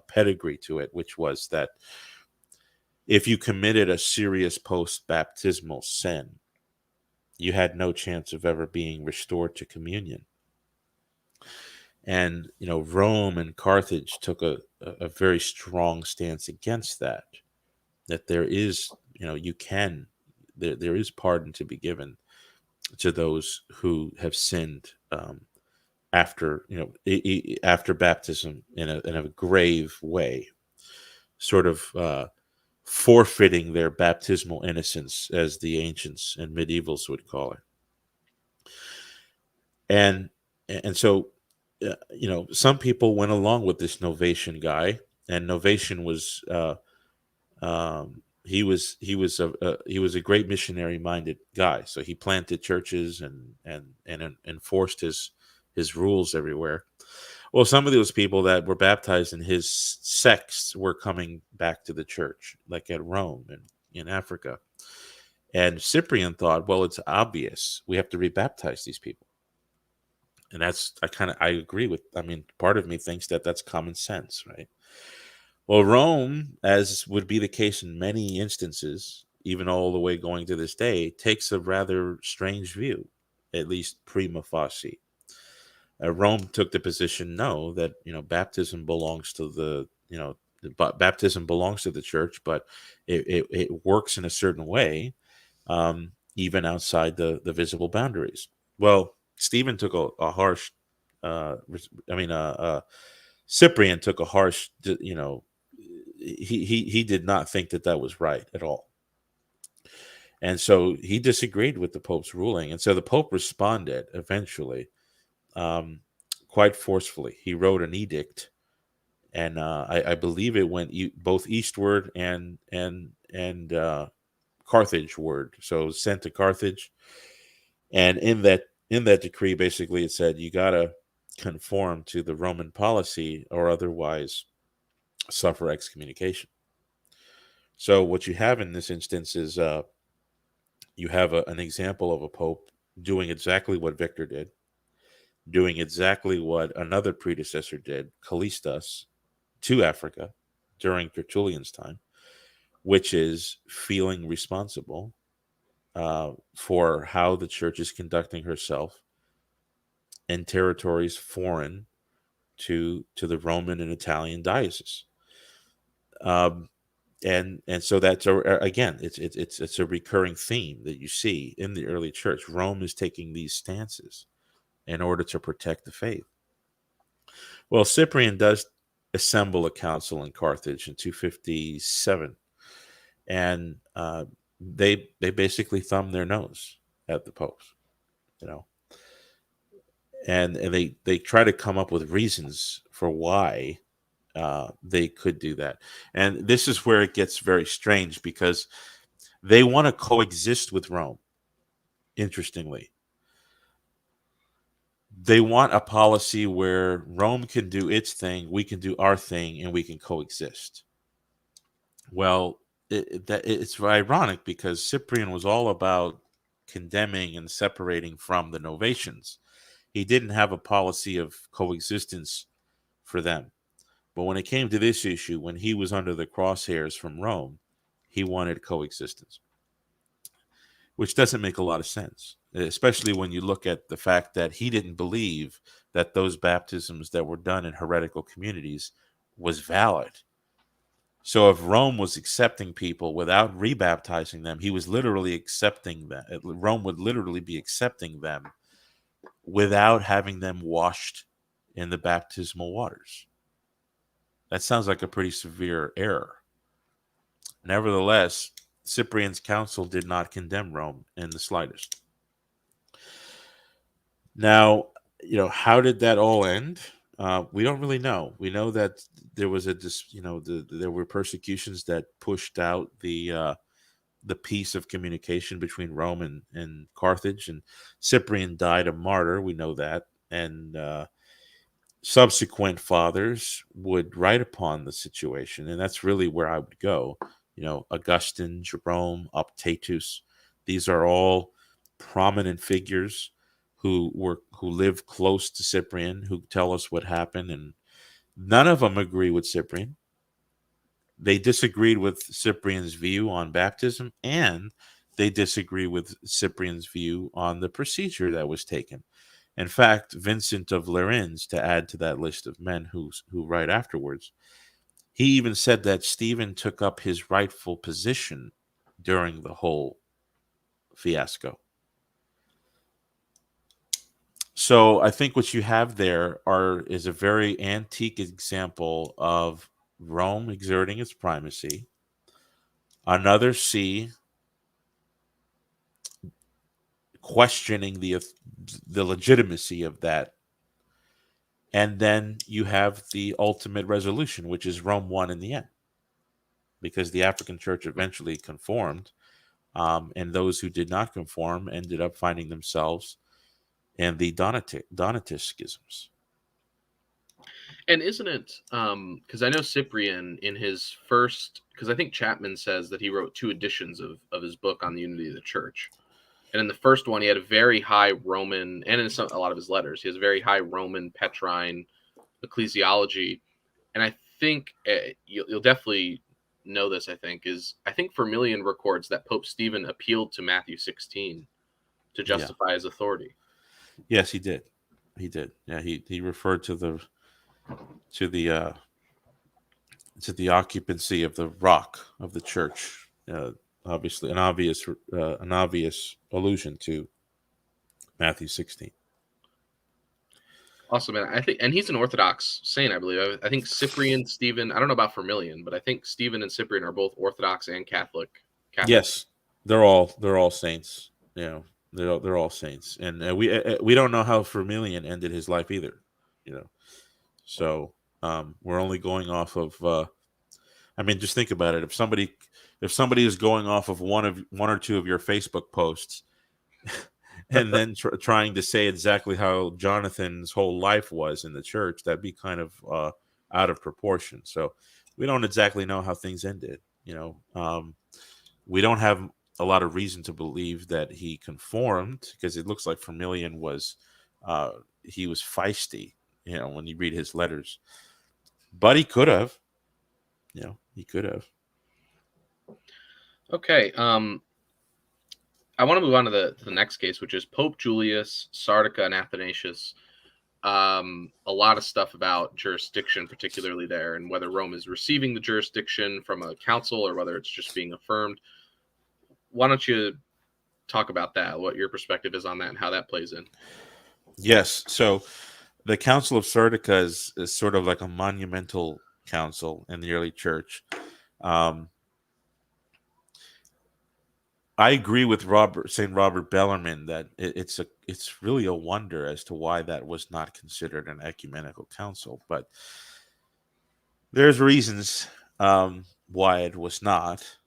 S2: pedigree to it, which was that if you committed a serious post-baptismal sin, you had no chance of ever being restored to communion. And Rome and Carthage took a very strong stance against that. That there is there is pardon to be given to those who have sinned after after baptism in a grave way, sort of forfeiting their baptismal innocence, as the ancients and medievals would call it. And so some people went along with this Novatian guy, and Novatian was he was a great missionary minded guy. So he planted churches and enforced his rules everywhere. Well, some of those people that were baptized in his sects were coming back to the church, like at Rome and in Africa. And Cyprian thought, well, it's obvious we have to rebaptize these people. And I agree with. I mean, part of me thinks that that's common sense, right? Well, Rome, as would be the case in many instances, even all the way going to this day, takes a rather strange view, at least prima facie. Rome took the position, no, that baptism belongs to baptism belongs to the church, but it works in a certain way, even outside the visible boundaries. Well, Stephen took a harsh, Cyprian took a harsh, he did not think that was right at all. And so he disagreed with the Pope's ruling. And so the Pope responded eventually, quite forcefully. He wrote an edict, and I believe it went both eastward and Carthage ward. So it was sent to Carthage, and in that decree, basically, it said you gotta conform to the Roman policy or otherwise suffer excommunication. So what you have in this instance is you have an example of a pope doing exactly what Victor did, doing exactly what another predecessor did, Callistus, to Africa during Tertullian's time, which is feeling responsible for how the church is conducting herself in territories foreign to the Roman and Italian diocese. And so that's again, it's a recurring theme that you see in the early church. Rome is taking these stances in order to protect the faith. Well, Cyprian does assemble a council in Carthage in 257, and they basically thumb their nose at the popes, and they try to come up with reasons for why they could do that. And this is where it gets very strange, because they want to coexist with Rome, interestingly. They want a policy where Rome can do its thing, we can do our thing, and we can coexist. Well, it's ironic because Cyprian was all about condemning and separating from the Novatians. He didn't have a policy of coexistence for them. But when it came to this issue, when he was under the crosshairs from Rome, he wanted coexistence, which doesn't make a lot of sense, especially when you look at the fact that he didn't believe that those baptisms that were done in heretical communities was valid. So if Rome was accepting people without rebaptizing them, he was literally accepting that. Rome would literally be accepting them without having them washed in the baptismal waters. That sounds like a pretty severe error. Nevertheless, Cyprian's council did not condemn Rome in the slightest. Now, how did that all end? We don't really know. We know that there was there were persecutions that pushed out the piece of communication between Rome and Carthage, and Cyprian died a martyr. We know that, and subsequent fathers would write upon the situation, and that's really where I would go. Augustine, Jerome, Optatus. These are all prominent figures who lived close to Cyprian, who tell us what happened, and none of them agree with Cyprian. They disagreed with Cyprian's view on baptism, and they disagree with Cyprian's view on the procedure that was taken. In fact, Vincent of Lerins, to add to that list of men who write afterwards, he even said that Stephen took up his rightful position during the whole fiasco. So I think what you have there is a very antique example of Rome exerting its primacy, another see questioning the legitimacy of that, and then you have the ultimate resolution, which is Rome won in the end, because the African church eventually conformed, and those who did not conform ended up finding themselves in the Donatist schisms.
S1: And isn't it, because I know Cyprian in his first, because I think Chapman says that he wrote 2 editions of his book on the unity of the church. And in the first one, he had a very high Roman, and in a lot of his letters, he has a very high Roman Petrine ecclesiology. And I think you'll definitely know this, I think Firmilian records that Pope Stephen appealed to Matthew 16 to justify his authority.
S2: Yes, he did. Yeah, he referred to the occupancy of the rock of the church. Obviously, an obvious allusion to Matthew 16.
S1: Awesome, man. I think, and he's an Orthodox saint, I believe. I think Cyprian, Stephen. I don't know about Firmilian, but I think Stephen and Cyprian are both Orthodox and Catholic.
S2: Yes, they're all saints. They're all saints, and we don't know how Firmilian ended his life either. So we're only going off of. Just think about it. If somebody is going off of one or two of your Facebook posts, and then trying to say exactly how Jonathan's whole life was in the church, that'd be kind of out of proportion. So we don't exactly know how things ended. We don't have a lot of reason to believe that he conformed, because it looks like Firmilian was he was feisty. When you read his letters, but he could have. He could have.
S1: Okay. I want to move on to the next case, which is Pope Julius, Sardica, and Athanasius. A lot of stuff about jurisdiction, particularly there, and whether Rome is receiving the jurisdiction from a council or whether it's just being affirmed. Why don't you talk about that, what your perspective is on that and how that plays in?
S2: Yes. So the Council of Sardica is sort of like a monumental council in the early church. I agree with St. Robert Bellarmine that it's really a wonder as to why that was not considered an ecumenical council, but there's reasons why it was not.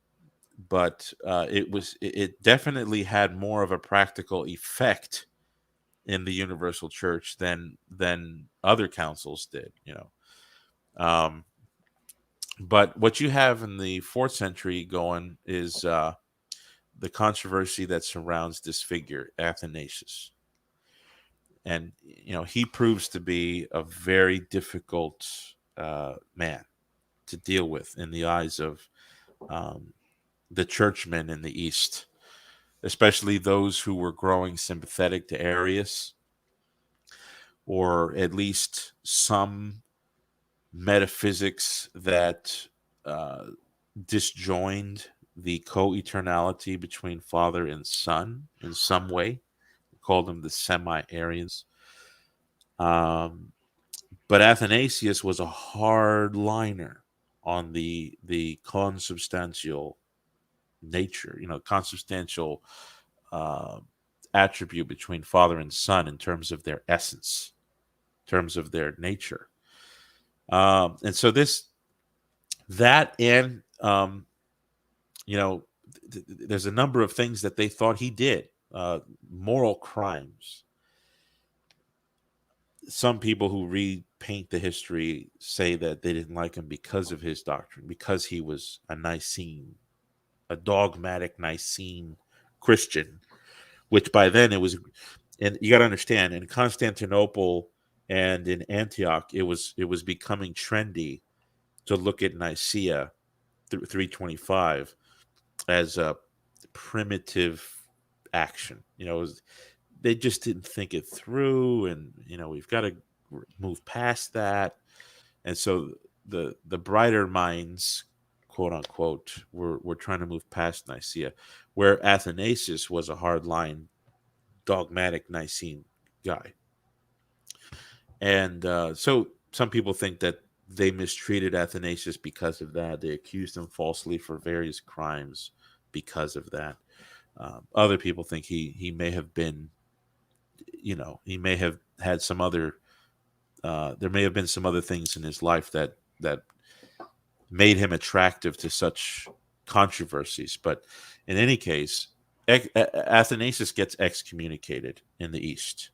S2: But it definitely had more of a practical effect in the universal church than other councils did. Um, but what you have in the fourth century going is the controversy that surrounds this figure, Athanasius. And he proves to be a very difficult man to deal with in the eyes of um, the churchmen in the East, especially those who were growing sympathetic to Arius, or at least some metaphysics that uh, disjoined the co-eternality between Father and Son in some way. We called them the semi-Arians. But Athanasius was a hard liner on the consubstantial nature, consubstantial uh, attribute between Father and Son in terms of their essence, in terms of their nature. And so that and there's a number of things that they thought he did, moral crimes. Some people who repaint the history say that they didn't like him because of his doctrine, because he was a dogmatic Nicene Christian, which by then it was. And you got to understand, in Constantinople and in Antioch, it was becoming trendy to look at Nicaea 325 as a primitive action. They just didn't think it through, and we've got to move past that. And so the brighter minds, quote unquote, were trying to move past Nicaea, where Athanasius was a hardline, dogmatic Nicene guy. And so some people think that they mistreated Athanasius because of that. They accused him falsely for various crimes because of that. Other people think he may have been, he may have had some other. There may have been some other things in his life that made him attractive to such controversies. But in any case, Athanasius gets excommunicated in the East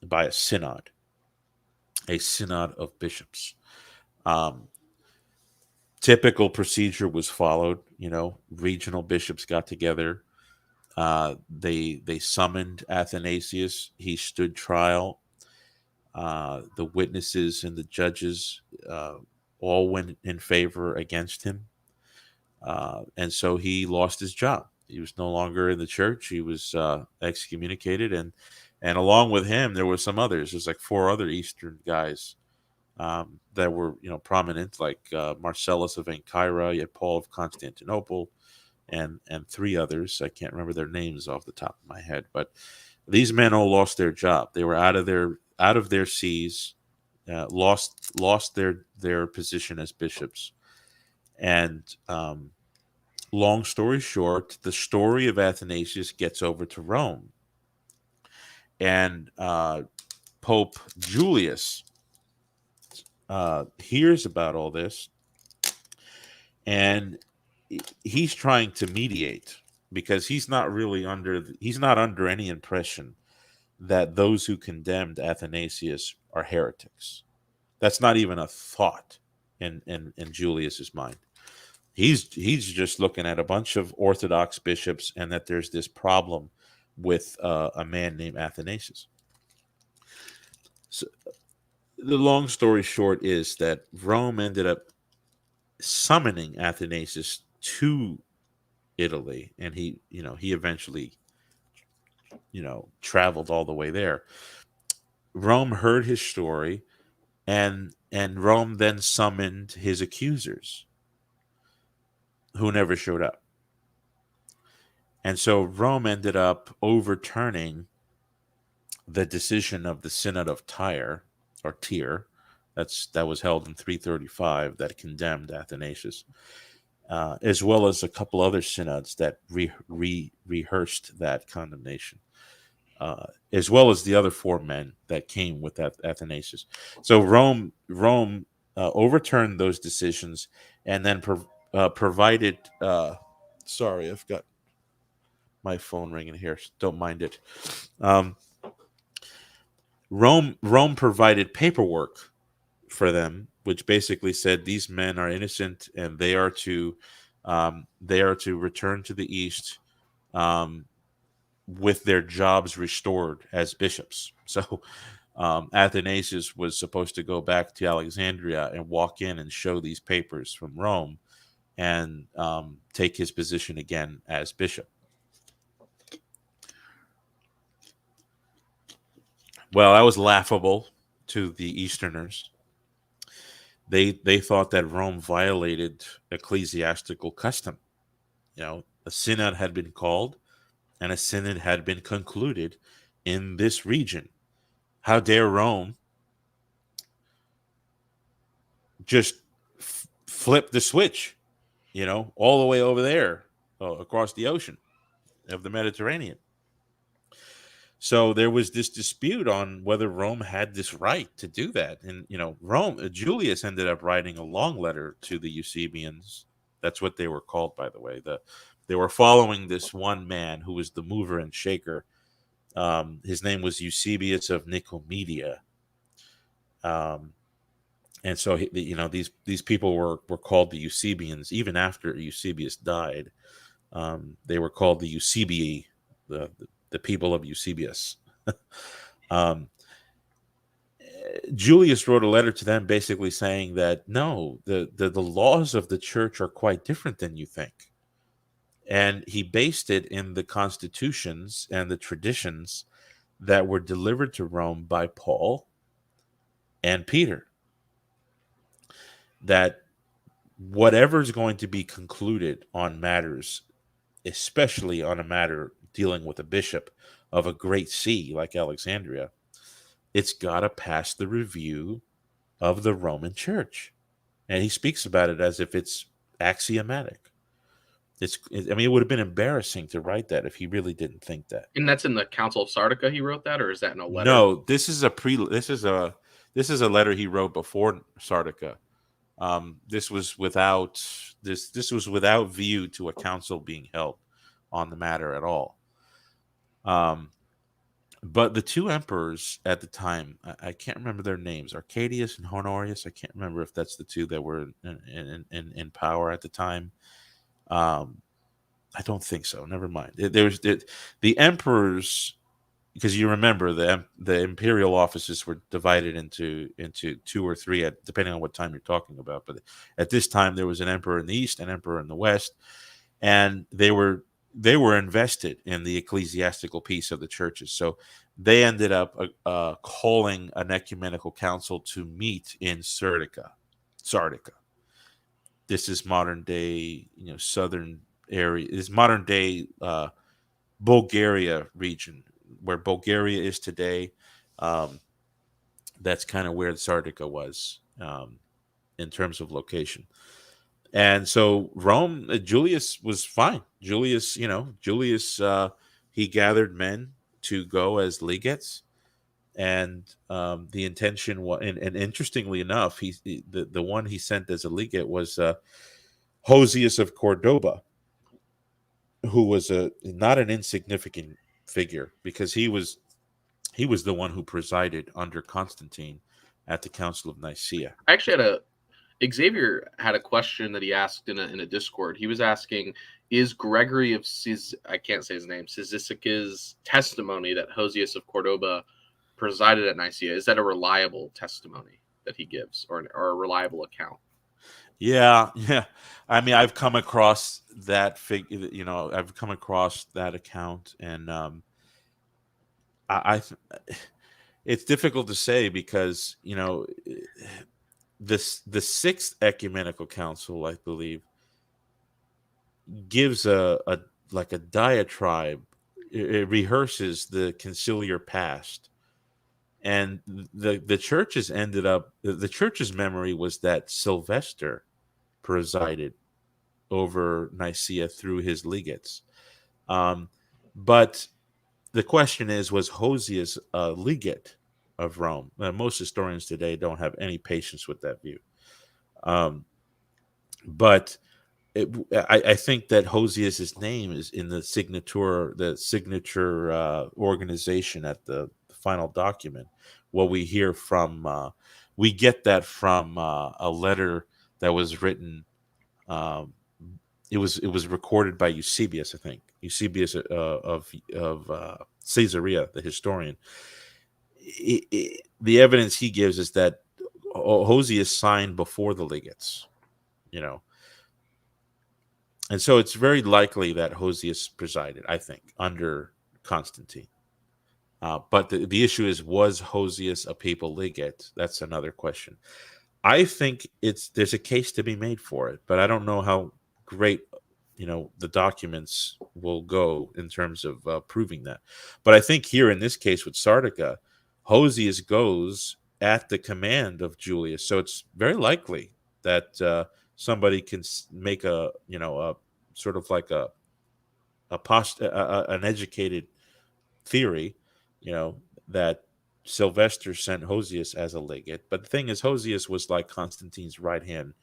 S2: by a synod of bishops. Typical procedure was followed. Regional bishops got together. They summoned Athanasius. He stood trial. The witnesses and the judges all went in favor against him. And so he lost his job. He was no longer in the church. He was excommunicated. And along with him, there were some others. There's like 4 other Eastern guys that were, prominent, like Marcellus of Ancyra, you had Paul of Constantinople, and 3 others. I can't remember their names off the top of my head, but these men all lost their job. They were out of their sees, lost their position as bishops. And long story short, the story of Athanasius gets over to Rome, and Pope Julius hears about all this, and he's trying to mediate, because he's not under any impression that those who condemned Athanasius are heretics. That's not even a thought in Julius's mind. He's just looking at a bunch of Orthodox bishops, and that there's this problem with a man named Athanasius. So the long story short is that Rome ended up summoning Athanasius to Italy, and he eventually traveled all the way there. Rome heard his story, and Rome then summoned his accusers, who never showed up. And so Rome ended up overturning the decision of the Synod of Tyre, or Tyre, that was held in 335, that condemned Athanasius, as well as a couple other synods that rehearsed that condemnation, as well as the other 4 men that came with that Athanasius. So Rome overturned those decisions, and then provided. Sorry, I've got my phone ringing here. Don't mind it. Rome provided paperwork for them, which basically said these men are innocent and they are to return to the east, um, with their jobs restored as bishops. So Athanasius was supposed to go back to Alexandria and walk in and show these papers from Rome and take his position again as bishop. Well, that was laughable to the Easterners. They thought that Rome violated ecclesiastical custom. A synod had been called and a synod had been concluded in this region. How dare Rome just flip the switch, all the way over there, across the ocean of the Mediterranean. So there was this dispute on whether Rome had this right to do that. And, Julius ended up writing a long letter to the Eusebians. That's what they were called, by the way. They were following this one man who was the mover and shaker. His name was Eusebius of Nicomedia. And so, these people were called the Eusebians. Even after Eusebius died, they were called the Eusebii, the people of Eusebius. Julius wrote a letter to them basically saying that, no, the laws of the church are quite different than you think. And he based it in the constitutions and the traditions that were delivered to Rome by Paul and Peter. That whatever is going to be concluded on matters, especially on a matter dealing with a bishop of a great see like Alexandria, it's got to pass the review of the Roman Church. And he speaks about it as if it's axiomatic. It would have been embarrassing to write that if he really didn't think that.
S1: And that's in the Council of Sardica he wrote that, or is that in a letter?
S2: No, this is a letter he wrote before Sardica. This was without view to a council being held on the matter at all. But the two emperors at the time, I can't remember their names, Arcadius and Honorius. I can't remember if that's the two that were in power at the time. I don't think so. Never mind. The emperors, because you remember the imperial offices were divided into two or three, depending on what time you're talking about. But at this time, there was an emperor in the east, an emperor in the west, and they were invested in the ecclesiastical piece of the churches. So they ended up calling an ecumenical council to meet in Sardica. This is modern day, southern area. Is modern day Bulgaria region, where Bulgaria is today. That's kind of where Sardica was in terms of location. And so Rome, Julius was fine. Julius, he gathered men to go as legates, and the intention was, and interestingly enough, the one he sent as a legate was Hosius of Cordoba, who was not an insignificant figure, because he was the one who presided under Constantine at the Council of Nicaea.
S1: I actually Xavier had a question that he asked in a Discord. He was asking, is Gregory of I can't say his name, Cyzicus's testimony that Hosius of Cordoba presided at Nicaea, is that a reliable testimony that he gives, or a reliable account?
S2: Yeah. I've come across that I've come across that account, and it's difficult to say because the Sixth Ecumenical Council, I believe, gives a diatribe. It rehearses the conciliar past, and the churches ended up. The church's memory was that Sylvester presided over Nicaea through his legates, but the question is, was Hosius a legate of Rome? Most historians today don't have any patience with that view. But I think that Hosius's name is in the signature organization at the final document. What we hear from, we get that from a letter that was written. Um, it was recorded by Eusebius, I think. Eusebius of Caesarea, the historian. The evidence he gives is that Hosius signed before the legates, you know, and so it's very likely that Hosius presided, I think, under Constantine. But the issue is, was Hosius a papal legate? That's another question. I think there's a case to be made for it, but I don't know how great the documents will go in terms of proving that. But I think here in this case with Sardica, Hosius goes at the command of Julius, so it's very likely that somebody can make a sort of like an educated theory, that Sylvester sent Hosius as a legate. But the thing is, Hosius was like Constantine's right hand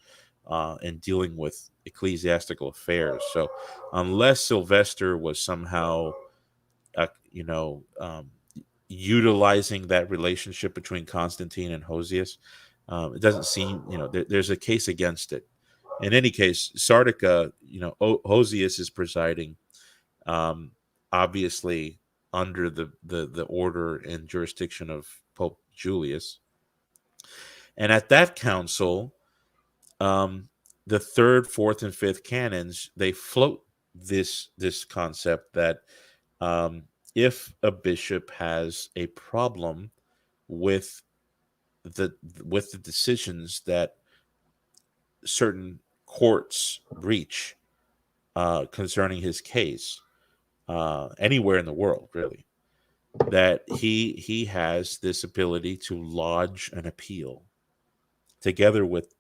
S2: in dealing with ecclesiastical affairs. So unless Sylvester was somehow, uh, you know, um, utilizing that relationship between Constantine and Hosius, it doesn't seem, there's a case against it. In any case, Sardica, Hosius is presiding, um, obviously under the order and jurisdiction of Pope Julius. And at that council, the third, fourth, and fifth canons, they float this concept that if a bishop has a problem with the decisions that certain courts reach concerning his case, anywhere in the world, really, that he has this ability to lodge an appeal together with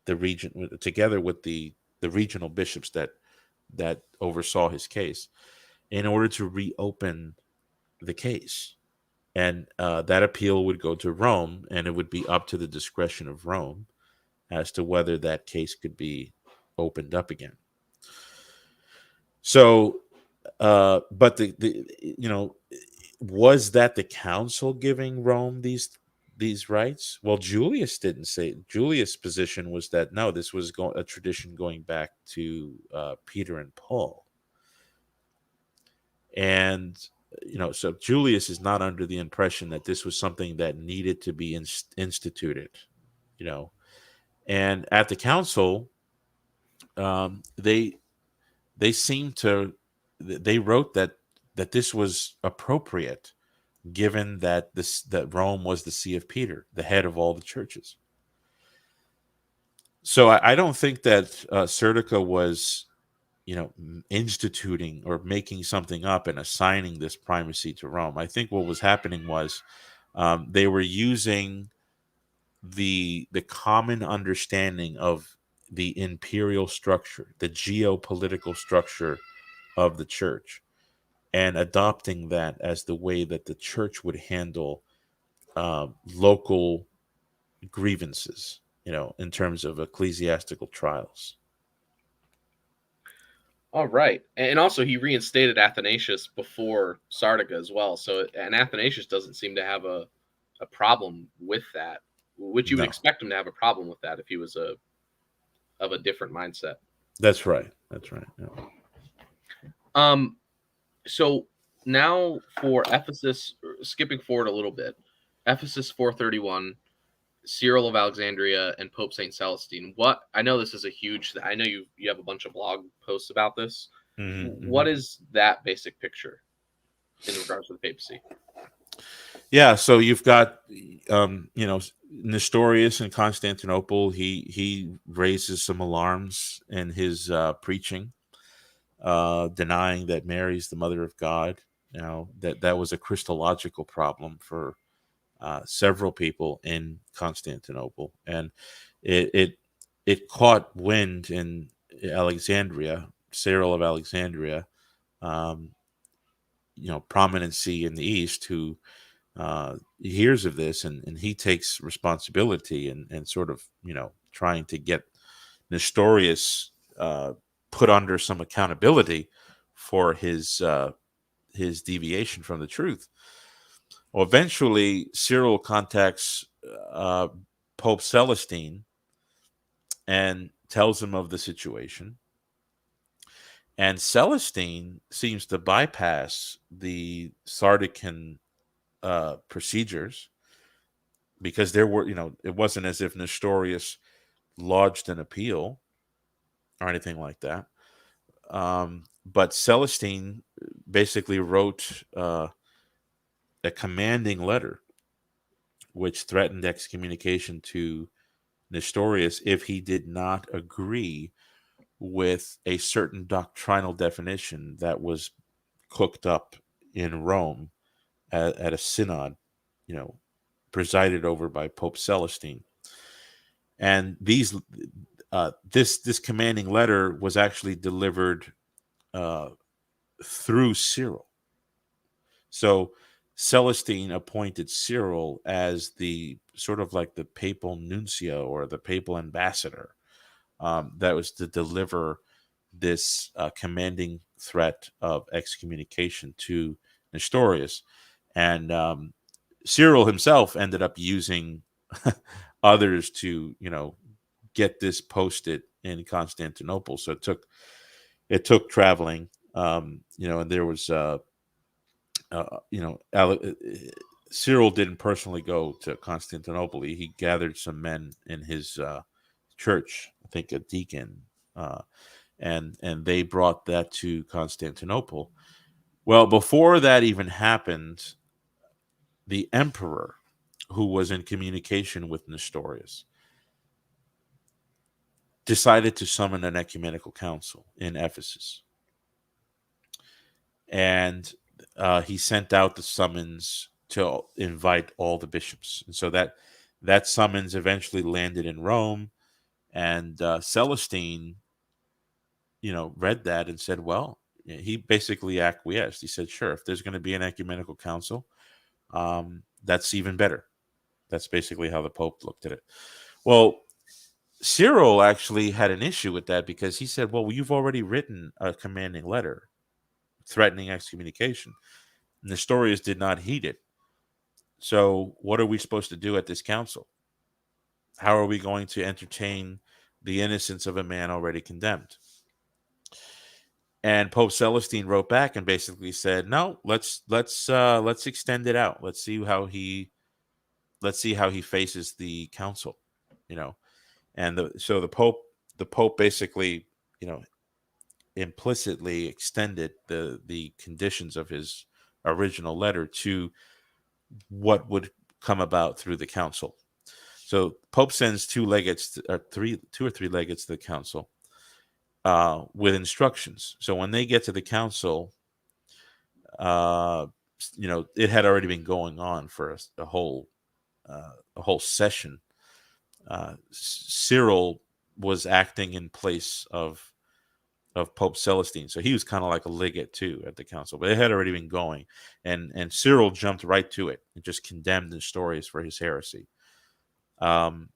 S2: the regional bishops that oversaw his case, in order to reopen the case. And that appeal would go to Rome, and it would be up to the discretion of Rome as to whether that case could be opened up again. So, but was that the council giving Rome these rights? Well, Julius didn't say. Julius' position was that no, this was a tradition going back to Peter and Paul, and so Julius is not under the impression that this was something that needed to be instituted, and at the council, they seemed to they wrote that this was appropriate, given that that Rome was the see of Peter, the head of all the churches. So I don't think that Serdica was, instituting or making something up and assigning this primacy to Rome. I think what was happening was they were using the common understanding of the imperial structure, the geopolitical structure of the church, and adopting that as the way that the church would handle local grievances, in terms of ecclesiastical trials.
S1: All right. And also he reinstated Athanasius before Sardica as well. So, and Athanasius doesn't seem to have a problem with that, which you would expect him to have a problem with that if he was of a different mindset.
S2: That's right. Yeah.
S1: So now for Ephesus, skipping forward a little bit, Ephesus 431, Cyril of Alexandria, and Pope Saint Celestine. What, I know this is a huge, I know you have a bunch of blog posts about this. Mm-hmm. What is that basic picture in regards to the papacy?
S2: Yeah, so you've got Nestorius in Constantinople. He raises some alarms in his preaching, denying that Mary's the mother of God. That was a Christological problem for several people in Constantinople, and it caught wind in Alexandria. Cyril of Alexandria, prominency in the East, who hears of this, and he takes responsibility and sort of trying to get Nestorius put under some accountability for his deviation from the truth. Well, eventually, Cyril contacts uh, Pope Celestine and tells him of the situation. And Celestine seems to bypass the Sardican procedures because there were, it wasn't as if Nestorius lodged an appeal or anything like that. But Celestine basically wrote a commanding letter which threatened excommunication to Nestorius if he did not agree with a certain doctrinal definition that was cooked up in Rome at a synod, presided over by Pope Celestine. And this commanding letter was actually delivered through Cyril. So Celestine appointed Cyril as the sort of like the papal nuncio or the papal ambassador that was to deliver this commanding threat of excommunication to Nestorius. And Cyril himself ended up using others to, get this posted in Constantinople. So it took traveling, and there was, Cyril didn't personally go to Constantinople. He gathered some men in his church, I think a deacon, and they brought that to Constantinople. Well, before that even happened, the emperor, who was in communication with Nestorius, decided to summon an ecumenical council in Ephesus. And he sent out the summons to invite all the bishops. And so that summons eventually landed in Rome. And Celestine, read that and said, well, he basically acquiesced. He said, sure, if there's going to be an ecumenical council, that's even better. That's basically how the Pope looked at it. Well, Cyril actually had an issue with that because he said, well, you've already written a commanding letter threatening excommunication. Nestorius did not heed it. So what are we supposed to do at this council? How are we going to entertain the innocence of a man already condemned? And Pope Celestine wrote back and basically said, no, let's extend it out. Let's see how he faces the council, And the Pope basically, implicitly extended the conditions of his original letter to what would come about through the council. So Pope sends two or three legates to the council with instructions. So when they get to the council, it had already been going on for a whole session. Cyril was acting in place of Pope Celestine, so he was kind of like a legate too at the council, but it had already been going, and Cyril jumped right to it and just condemned Nestorius for his heresy, and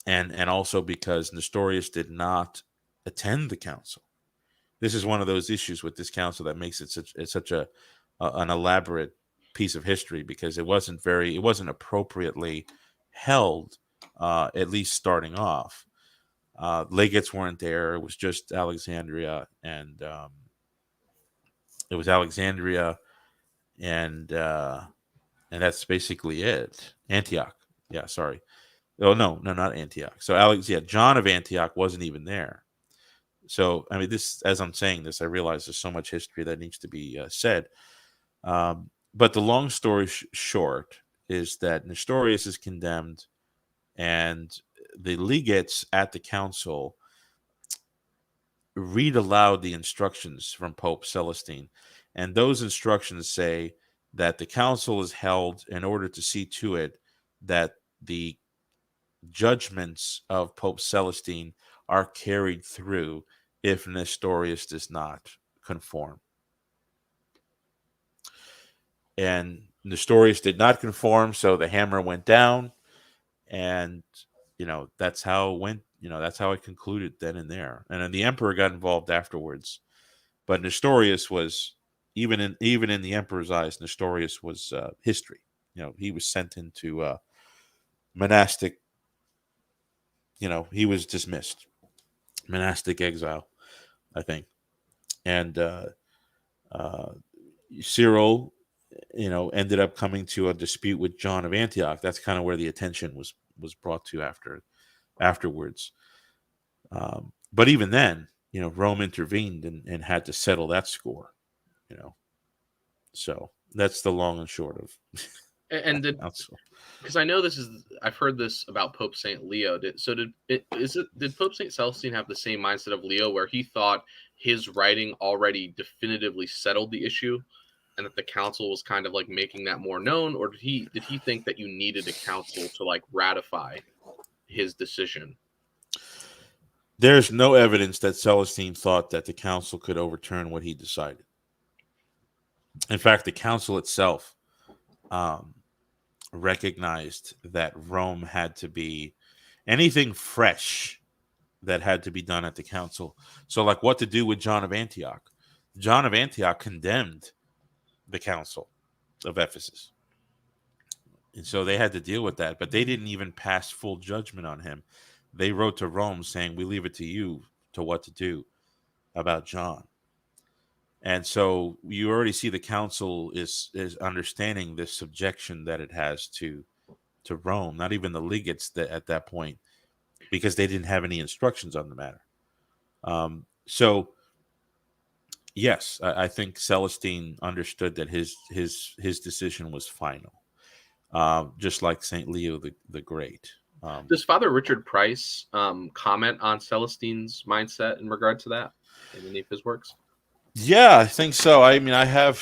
S2: also because Nestorius did not attend the council. This is one of those issues with this council that makes it such an elaborate piece of history, because it wasn't appropriately held, at least starting off. Legates weren't there. It was just Alexandria, and that's basically it. Antioch. Yeah, sorry. Oh no, not Antioch. So John of Antioch wasn't even there. So I mean, as I'm saying this, I realize there's so much history that needs to be said. But the long story short is that Nestorius is condemned, and the legates at the council read aloud the instructions from Pope Celestine. And those instructions say that the council is held in order to see to it that the judgments of Pope Celestine are carried through if Nestorius does not conform. And Nestorius did not conform, so the hammer went down, and that's how it went. That's how it concluded then and there. And then the emperor got involved afterwards, but Nestorius was even in the emperor's eyes, Nestorius was history. He was sent into monastic. He was dismissed, monastic exile, I think. And uh, Cyril, ended up coming to a dispute with John of Antioch. That's kind of where the attention was brought to afterwards. But even then, Rome intervened and had to settle that score. You know, so that's the long and short of.
S1: And did, because I know I've heard this about Pope Saint Leo. Did Pope Saint Celestine have the same mindset of Leo, where he thought his writing already definitively settled the issue, and that the council was kind of like making that more known, or did he think that you needed a council to like ratify his decision?
S2: There's no evidence that Celestine thought that the council could overturn what he decided. In fact, the council itself recognized that Rome had to be anything fresh that had to be done at the council. So, like, what to do with John of Antioch? John of Antioch condemned the council of Ephesus. And so they had to deal with that, but they didn't even pass full judgment on him. They wrote to Rome saying, we leave it to you to what to do about John. And so you already see the council is understanding this subjection that it has to Rome, not even the legates at that point, because they didn't have any instructions on the matter. So yes, I think Celestine understood that his decision was final, just like Saint Leo the Great.
S1: Does Father Richard Price comment on Celestine's mindset in regard to that in any of his works?
S2: Yeah, I think so. I mean, I have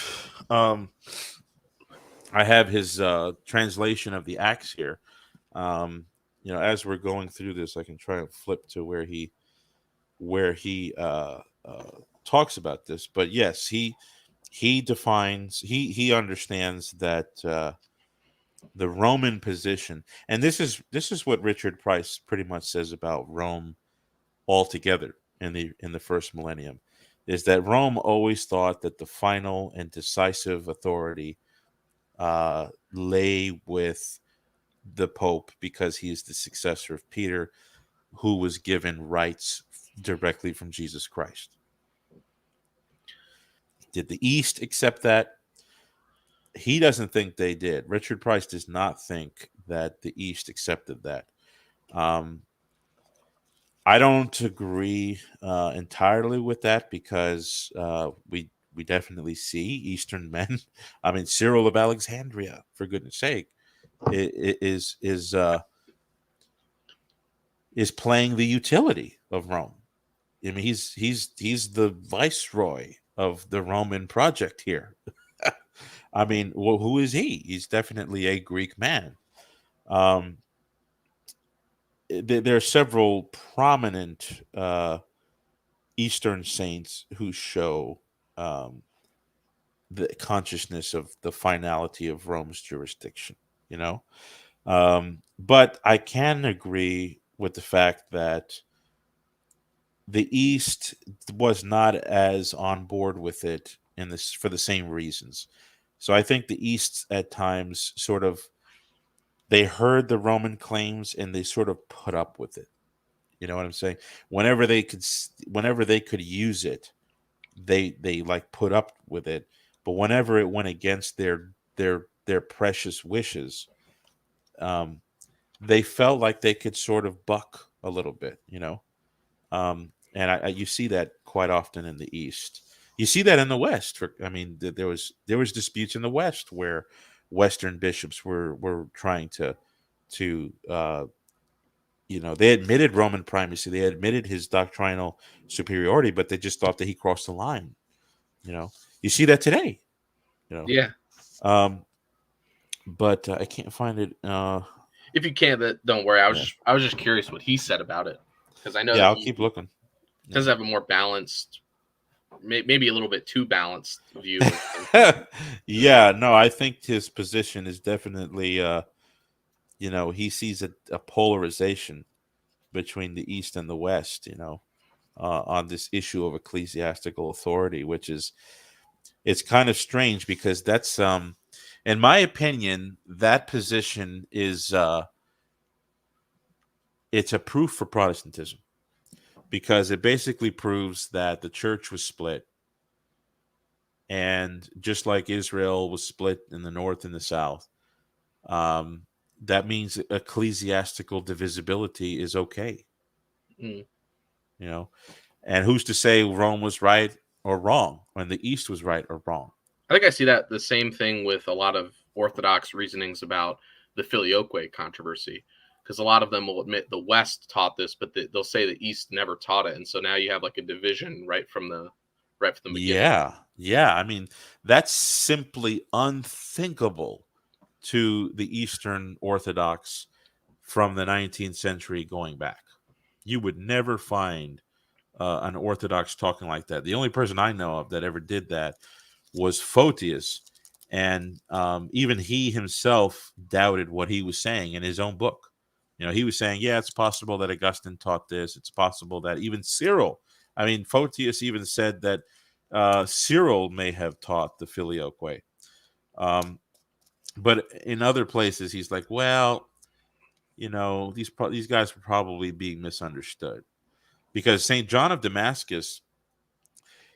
S2: his translation of the Acts here. As we're going through this, I can try and flip to where he talks about this. But yes, he understands that the Roman position, and this is what Richard Price pretty much says about Rome altogether in the first millennium, is that Rome always thought that the final and decisive authority lay with the Pope, because he is the successor of Peter, who was given rights directly from Jesus Christ. Did the East accept that? He doesn't think they did. Richard Price does not think that the East accepted that. I don't agree entirely with that, because we definitely see Eastern men. I mean, Cyril of Alexandria, for goodness sake, is playing the utility of Rome. I mean, he's the viceroy of the Roman project here. I mean, well, who is he? He's definitely a Greek man. There are several prominent Eastern saints who show the consciousness of the finality of Rome's jurisdiction, but I can agree with the fact that the East was not as on board with it for the same reasons. So I think the East at times they heard the Roman claims and they sort of put up with it. You know what I'm saying? Whenever they could use it, they like put up with it. But whenever it went against their precious wishes, they felt like they could sort of buck a little bit, and you see that quite often in the East. You see that in the West. There was disputes in the West where Western bishops were trying to they admitted Roman primacy, they admitted his doctrinal superiority, but they just thought that he crossed the line. You see that today.
S1: Yeah.
S2: But I can't find it.
S1: If you can't, don't worry. I was just curious what he said about it, because I know.
S2: Yeah, I'll keep looking.
S1: Does have a more balanced, maybe a little bit too balanced view.
S2: Yeah, no, I think his position is definitely, he sees a polarization between the East and the West, on this issue of ecclesiastical authority, which is it's kind of strange because that's in my opinion, that position is it's a proof for Protestantism because it basically proves that the church was split, and just like Israel was split in the north and the south, um, that means ecclesiastical divisibility is okay.
S1: Mm.
S2: You know, and who's to say Rome was right or wrong, when the East was right or wrong?
S1: I think I see that the same thing with a lot of Orthodox reasonings about the Filioque controversy, because a lot of them will admit the West taught this, but they'll say the East never taught it, and so now you have like a division right from the beginning.
S2: Yeah, yeah. I mean, that's simply unthinkable to the Eastern Orthodox from the 19th century going back. You would never find an Orthodox talking like that. The only person I know of that ever did that was Photius, and even he himself doubted what he was saying in his own book. You know, he was saying, "Yeah, it's possible that Augustine taught this. It's possible that even Cyril." I mean, Photius even said that Cyril may have taught the Filioque. Um, but in other places, he's like, "Well, you know, these guys were probably being misunderstood." Because Saint John of Damascus,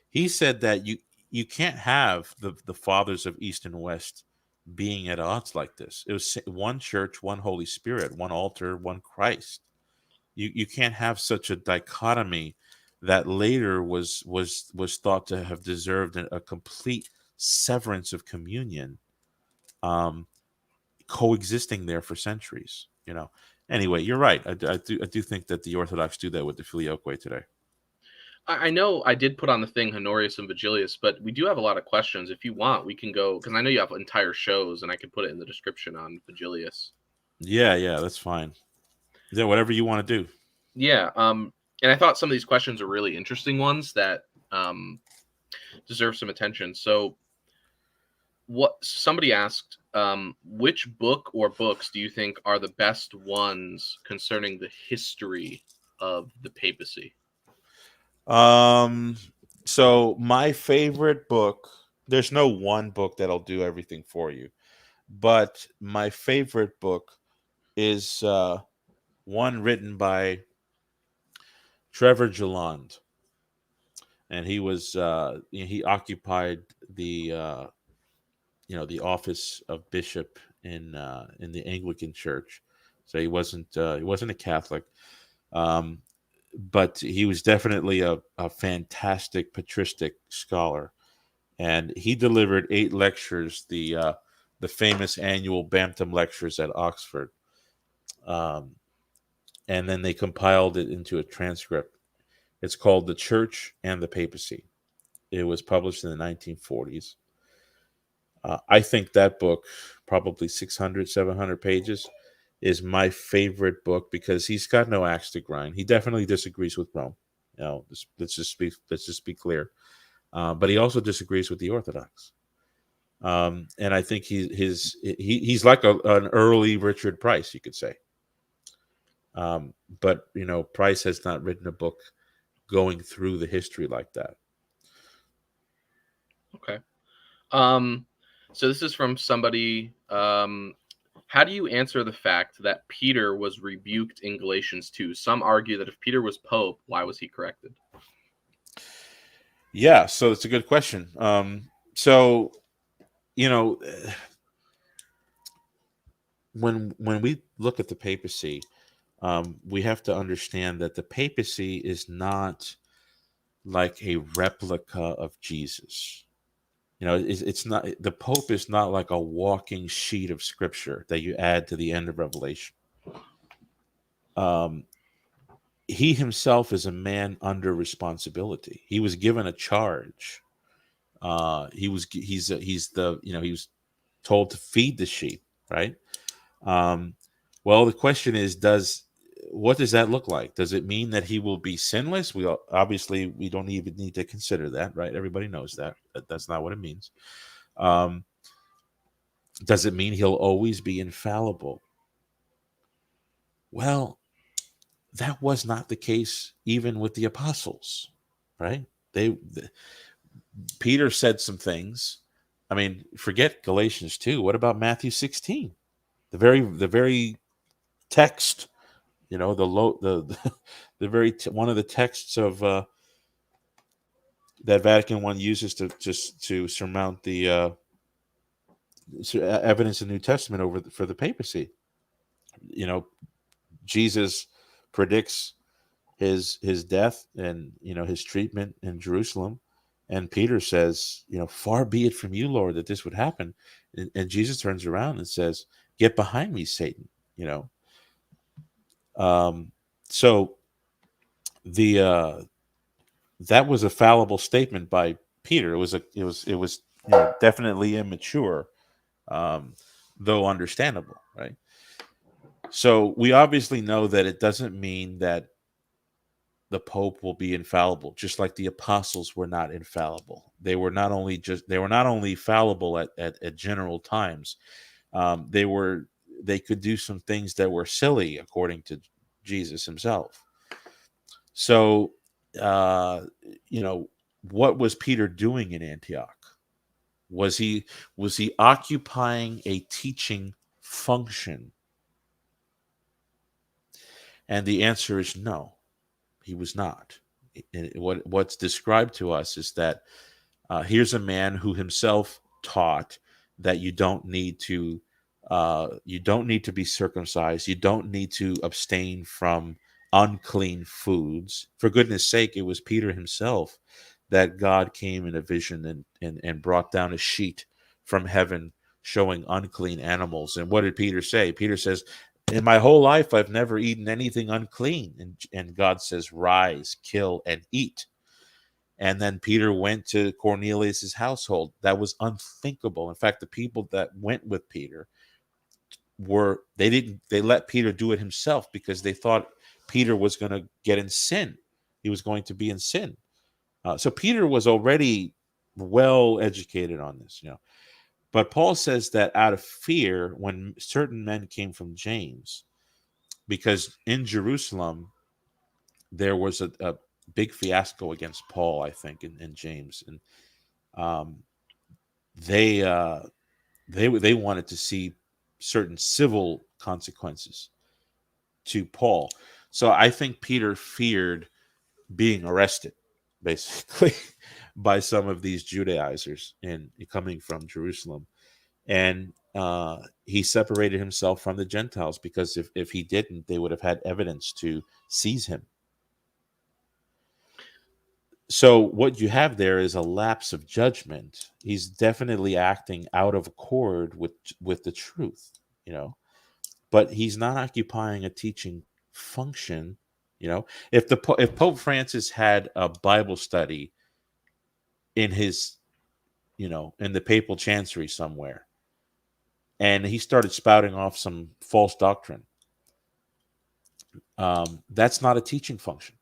S2: he said that you can't have the fathers of East and West being at odds like this. It was one church, one Holy Spirit, one altar, one Christ. You can't have such a dichotomy that later was thought to have deserved a complete severance of communion, um, coexisting there for centuries. You know. Anyway, you're right. I do think that the Orthodox do that with the Filioque today.
S1: I know I did put on the thing Honorius and Vigilius, but we do have a lot of questions. If you want, we can go because I know you have entire shows, and I can put it in the description on Vigilius.
S2: Yeah, yeah, that's fine. Yeah, whatever you want to do.
S1: Yeah, and I thought some of these questions are really interesting ones that um, deserve some attention. So, what somebody asked, which book or books do you think are the best ones concerning the history of the papacy?
S2: Um, so my favorite book, there's no one book that'll do everything for you, but my favorite book is one written by Trevor Gilland, and he occupied the the office of bishop in the Anglican Church, so he wasn't a Catholic. Um, but he was definitely a fantastic patristic scholar, and he delivered 8 lectures, the famous annual Bantam lectures at Oxford, um, and then they compiled it into a transcript. It's called "The Church and the Papacy." It was published in the 1940s. I think that book, probably 600, 700 pages, is my favorite book because he's got no axe to grind. He definitely disagrees with Rome. Let's just be clear. But he also disagrees with the Orthodox. And I think he's like an early Richard Price, you could say. But Price has not written a book going through the history like that.
S1: Okay. Um, so this is from somebody. How do you answer the fact that Peter was rebuked in Galatians 2? Some argue that if Peter was Pope, why was he corrected?
S2: Yeah, so it's a good question. So you know, when we look at the papacy, we have to understand that the papacy is not like a replica of Jesus. It's not, the Pope is not like a walking sheet of scripture that you add to the end of Revelation. Um, he himself is a man under responsibility. He was given a charge. He was told to feed the sheep, right? Um, well, the question is, what does that look like? Does it mean that he will be sinless? Obviously we don't even need to consider that, right? Everybody knows that. That's not what it means. Um, does it mean he'll always be infallible? Well, that was not the case even with the apostles, right? Peter said some things. I mean, forget Galatians 2. What about Matthew 16? The very text, the very one of the texts of that Vatican I uses to surmount the evidence in the New Testament for the papacy. Jesus predicts his death and his treatment in Jerusalem, and Peter says, far be it from you, Lord, that this would happen. And Jesus turns around and says, get behind me, Satan. So the that was a fallible statement by Peter. It was definitely immature, though understandable, right? So we obviously know that it doesn't mean that the Pope will be infallible, just like the apostles were not infallible. They were not only fallible at general times. They could do some things that were silly, according to Jesus himself. So, what was Peter doing in Antioch? Was he occupying a teaching function? And the answer is no, he was not. What's described to us is that here's a man who himself taught that you don't need to be circumcised. You don't need to abstain from unclean foods. For goodness sake, it was Peter himself that God came in a vision and brought down a sheet from heaven showing unclean animals. And what did Peter say? Peter says, in my whole life, I've never eaten anything unclean. And God says, rise, kill, and eat. And then Peter went to Cornelius's household. That was unthinkable. In fact, the people that went with Peter they let Peter do it himself because they thought Peter was going to get in sin. He was going to be in sin. So Peter was already well educated on this, But Paul says that out of fear, when certain men came from James, because in Jerusalem there was a big fiasco against Paul, I think, in James, and they wanted to see certain civil consequences to Paul. So I think Peter feared being arrested, basically, by some of these Judaizers and coming from Jerusalem. And he separated himself from the Gentiles because if he didn't, they would have had evidence to seize him. So what you have there is a lapse of judgment. He's definitely acting out of accord with the truth, but he's not occupying a teaching function. If Pope Francis had a Bible study in his, in the papal chancery somewhere, and he started spouting off some false doctrine, that's not a teaching function.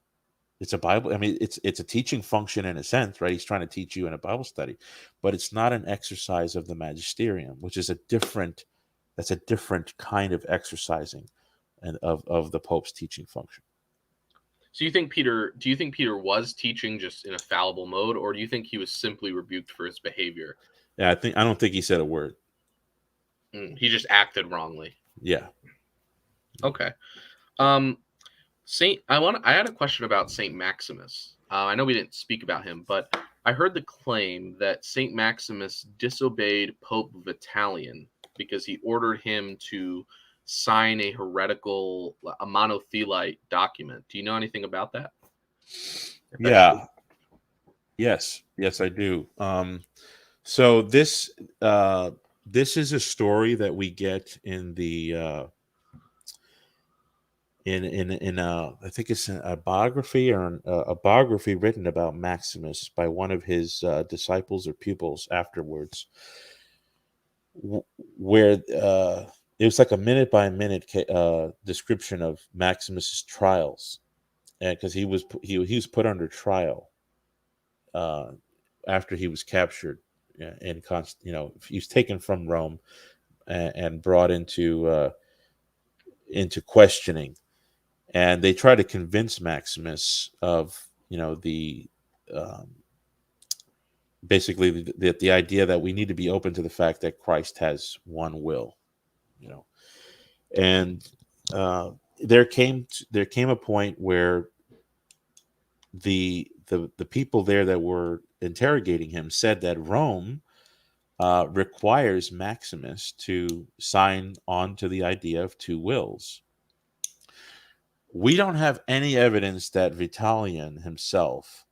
S2: It's a Bible. I mean, it's a teaching function in a sense, right? He's trying to teach you in a Bible study, but it's not an exercise of the magisterium, which is that's a different kind of exercising and of the Pope's teaching function.
S1: So do you think Peter was teaching just in a fallible mode, or do you think he was simply rebuked for his behavior?
S2: Yeah, I don't think he said a word.
S1: He just acted wrongly.
S2: Yeah.
S1: Okay. I had a question about Saint Maximus. I know we didn't speak about him, but I heard the claim that Saint Maximus disobeyed Pope Vitalian because he ordered him to sign a monothelite document. Do you know anything about that?
S2: Yeah. Yes, I do. So this is a story that we get in the in I think it's a biography or a biography written about Maximus by one of his disciples or pupils afterwards, where it was like a minute by minute description of Maximus's trials, and because he was put under trial after he was captured and he was taken from Rome and brought into questioning. And they try to convince Maximus of the basically the idea that we need to be open to the fact that Christ has one will, you know. And uh, there came a point where the people there that were interrogating him said that Rome requires Maximus to sign on to the idea of two wills. We don't have any evidence that Vitalian himself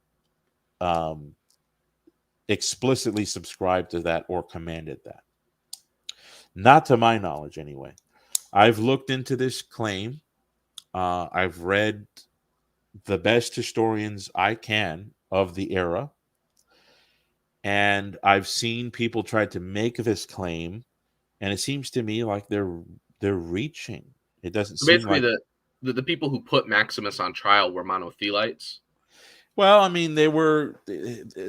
S2: um, explicitly subscribed to that or commanded that. Not to my knowledge, anyway. I've looked into this claim. I've read the best historians I can of the era, and I've seen people try to make this claim, and it seems to me like they're reaching. It doesn't
S1: So
S2: seem
S1: basically,
S2: like.
S1: the people who put Maximus on trial were monothelites.
S2: Well, I mean, they were.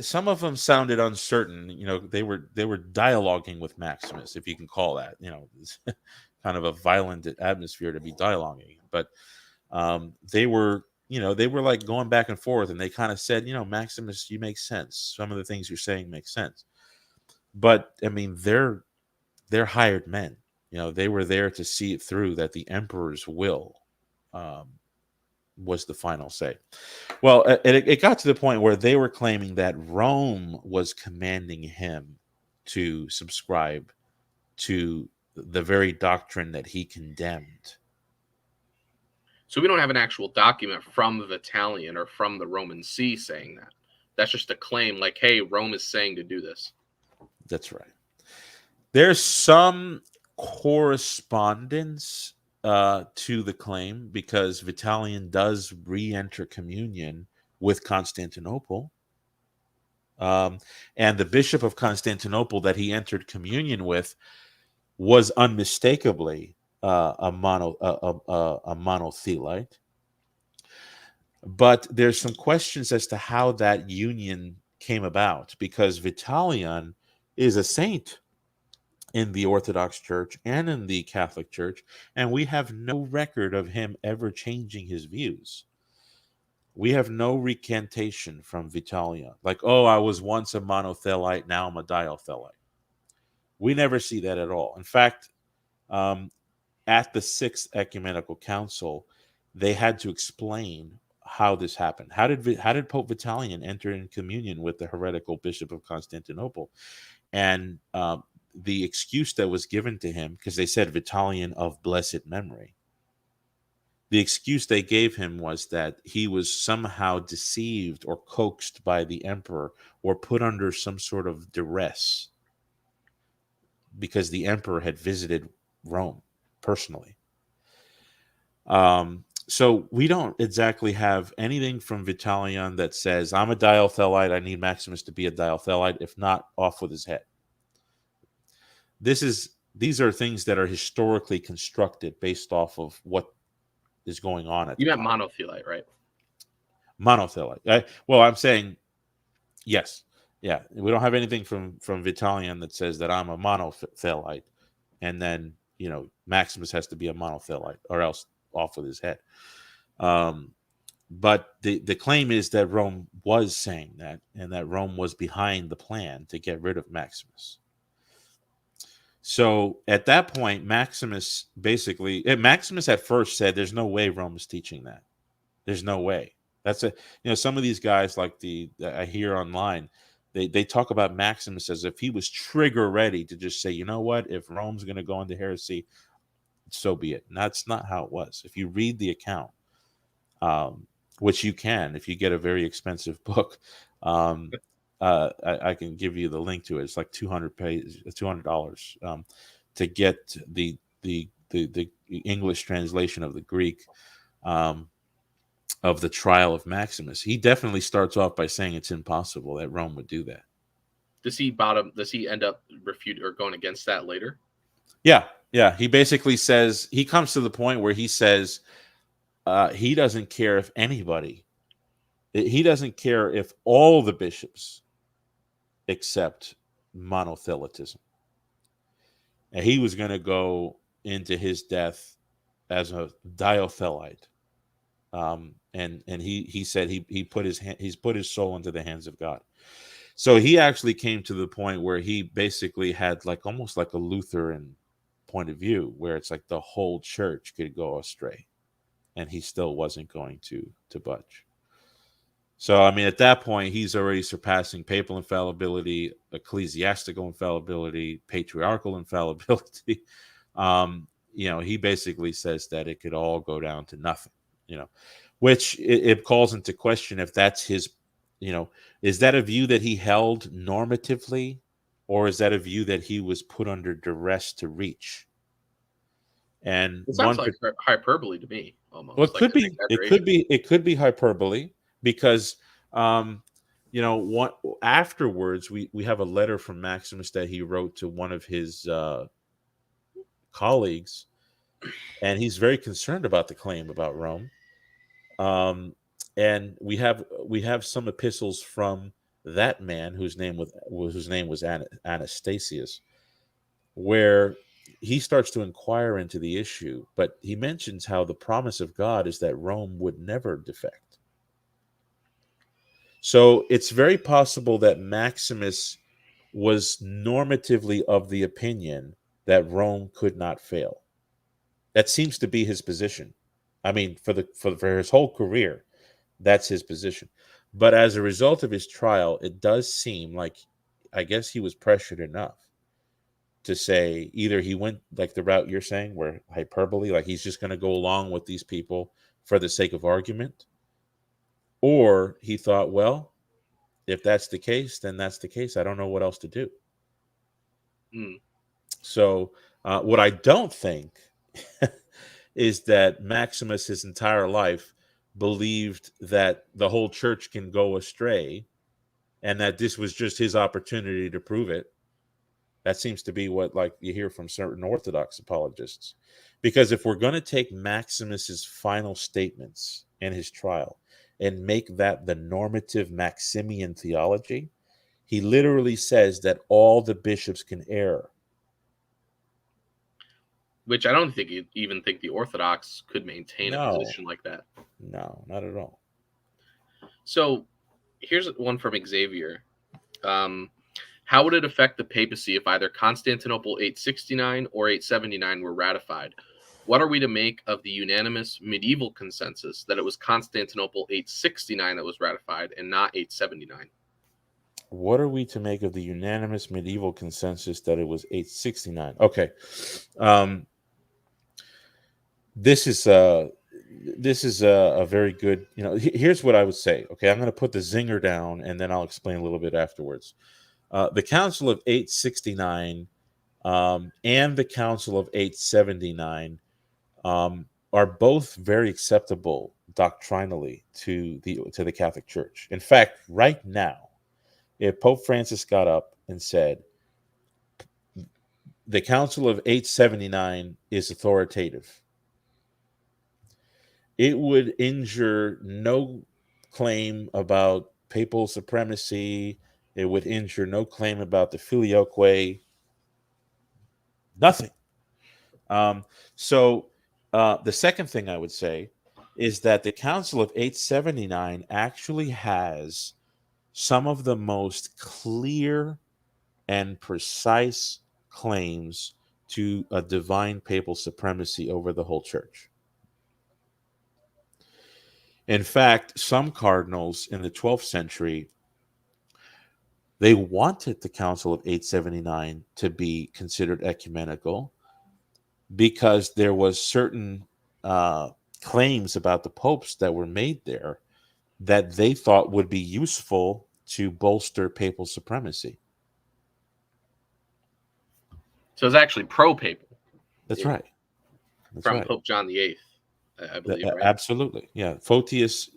S2: Some of them sounded uncertain. You know, they were dialoguing with Maximus, if you can call that. You know, it's kind of a violent atmosphere to be dialoguing, but they were. You know, they were like going back and forth, and they kind of said, you know, Maximus, you make sense. Some of the things you're saying make sense, but I mean, they're hired men. You know, they were there to see it through. That the emperor's will um, was the final say. Well, it got to the point where they were claiming that Rome was commanding him to subscribe to the very doctrine that he condemned.
S1: So we don't have an actual document from the Vitalian or from the Roman See saying that. That's just a claim, like, hey, Rome is saying to do this.
S2: That's right. There's some correspondence to the claim because Vitalian does re-enter communion with Constantinople. And the bishop of Constantinople that he entered communion with was unmistakably a monothelite. But there's some questions as to how that union came about, because Vitalian is a saint in the Orthodox Church and in the Catholic Church, and we have no record of him ever changing his views. We have no recantation from Vitalian, like, oh, I was once a monothelite, now I'm a diothelite. We never see that at all. In fact, um, at the Sixth Ecumenical Council, they had to explain how this happened. How did Pope Vitalian enter in communion with the heretical Bishop of Constantinople? And the excuse that was given to him, because they said Vitalian of blessed memory, the excuse they gave him was that he was somehow deceived or coaxed by the emperor or put under some sort of duress because the emperor had visited Rome personally. So we don't exactly have anything from Vitalian that says, I'm a diothelite, I need Maximus to be a diothelite. If not, off with his head. These are things that are historically constructed based off of what is going on at
S1: You
S2: the
S1: meant
S2: time.
S1: monothelite, right?
S2: Monothelite. Well, I'm saying yes. Yeah, we don't have anything from Vitalian that says that I'm a monothelite, and then Maximus has to be a monothelite, or else off with his head. But the claim is that Rome was saying that, and that Rome was behind the plan to get rid of Maximus. So at that point, Maximus at first said, "There's no way Rome is teaching that. There's no way." That's some of these guys, like I hear online, they talk about Maximus as if he was trigger ready to just say, you know what, if Rome's going to go into heresy, so be it. And that's not how it was. If you read the account, which you can if you get a very expensive book, I can give you the link to it. It's like $200 to get the English translation of the Greek of the trial of Maximus. He definitely starts off by saying it's impossible that Rome would do that.
S1: Does he end up refute or going against that later?
S2: Yeah. He basically says, he comes to the point where he says he doesn't care if anybody. He doesn't care if all the bishops accept monothelitism. And he was going to go into his death as a diothelite. And he said he's put his soul into the hands of God. So he actually came to the point where he basically had like almost like a Lutheran point of view, where it's like the whole church could go astray, and he still wasn't going to budge. So I mean, at that point, he's already surpassing papal infallibility, ecclesiastical infallibility, patriarchal infallibility. He basically says that it could all go down to nothing. Which it calls into question if that's his. Is that a view that he held normatively, or is that a view that he was put under duress to reach? And
S1: It sounds
S2: one
S1: like
S2: could,
S1: hyperbole to me,
S2: well,
S1: almost
S2: it
S1: like
S2: could
S1: an
S2: be,
S1: exaggeration.
S2: it could be hyperbole because, what afterwards we have a letter from Maximus that he wrote to one of his colleagues, and he's very concerned about the claim about Rome. And we have some epistles from that man whose name was Anastasius, where he starts to inquire into the issue, but he mentions how the promise of God is that Rome would never defect. So it's very possible that Maximus was normatively of the opinion that Rome could not fail. That seems to be his position. I mean, for his whole career, that's his position. But as a result of his trial, it does seem like, I guess, he was pressured enough to say either he went like the route you're saying, where hyperbole, like he's just going to go along with these people for the sake of argument, or he thought, well, if that's the case, then that's the case. I don't know what else to do.
S1: Mm.
S2: So, what I don't think is that Maximus, his entire life, believed that the whole church can go astray and that this was just his opportunity to prove it. That seems to be what, like, you hear from certain Orthodox apologists. Because if we're going to take Maximus's final statements in his trial and make that the normative Maximian theology, he literally says that all the bishops can err.
S1: Which I don't think even think the Orthodox could maintain a
S2: No,
S1: position like that.
S2: no, not at all.
S1: So here's one from Xavier. How would it affect the papacy if either Constantinople 869 or 879 were ratified? What are we to make of the unanimous medieval consensus that it was Constantinople 869 that was ratified and not 879?
S2: What are we to make of the unanimous medieval consensus that it was 869? Okay. Um, this is a very good, here's what I would say. Okay, I'm going to put the zinger down and then I'll explain a little bit afterwards. The Council of 869 and the Council of 879 are both very acceptable doctrinally to the Catholic Church. In fact, right now, if Pope Francis got up and said, the Council of 879 is authoritative, it would injure no claim about papal supremacy. It would injure no claim about the filioque. Nothing. So the second thing I would say is that the Council of 879 actually has some of the most clear and precise claims to a divine papal supremacy over the whole church. In fact, some cardinals in the 12th century, they wanted the Council of 879 to be considered ecumenical because there was certain claims about the popes that were made there that they thought would be useful to bolster papal supremacy.
S1: So it's actually pro-papal.
S2: That's right. That's
S1: from
S2: right.
S1: Pope John VIII, I believe, right?
S2: Absolutely. Yeah. Photius,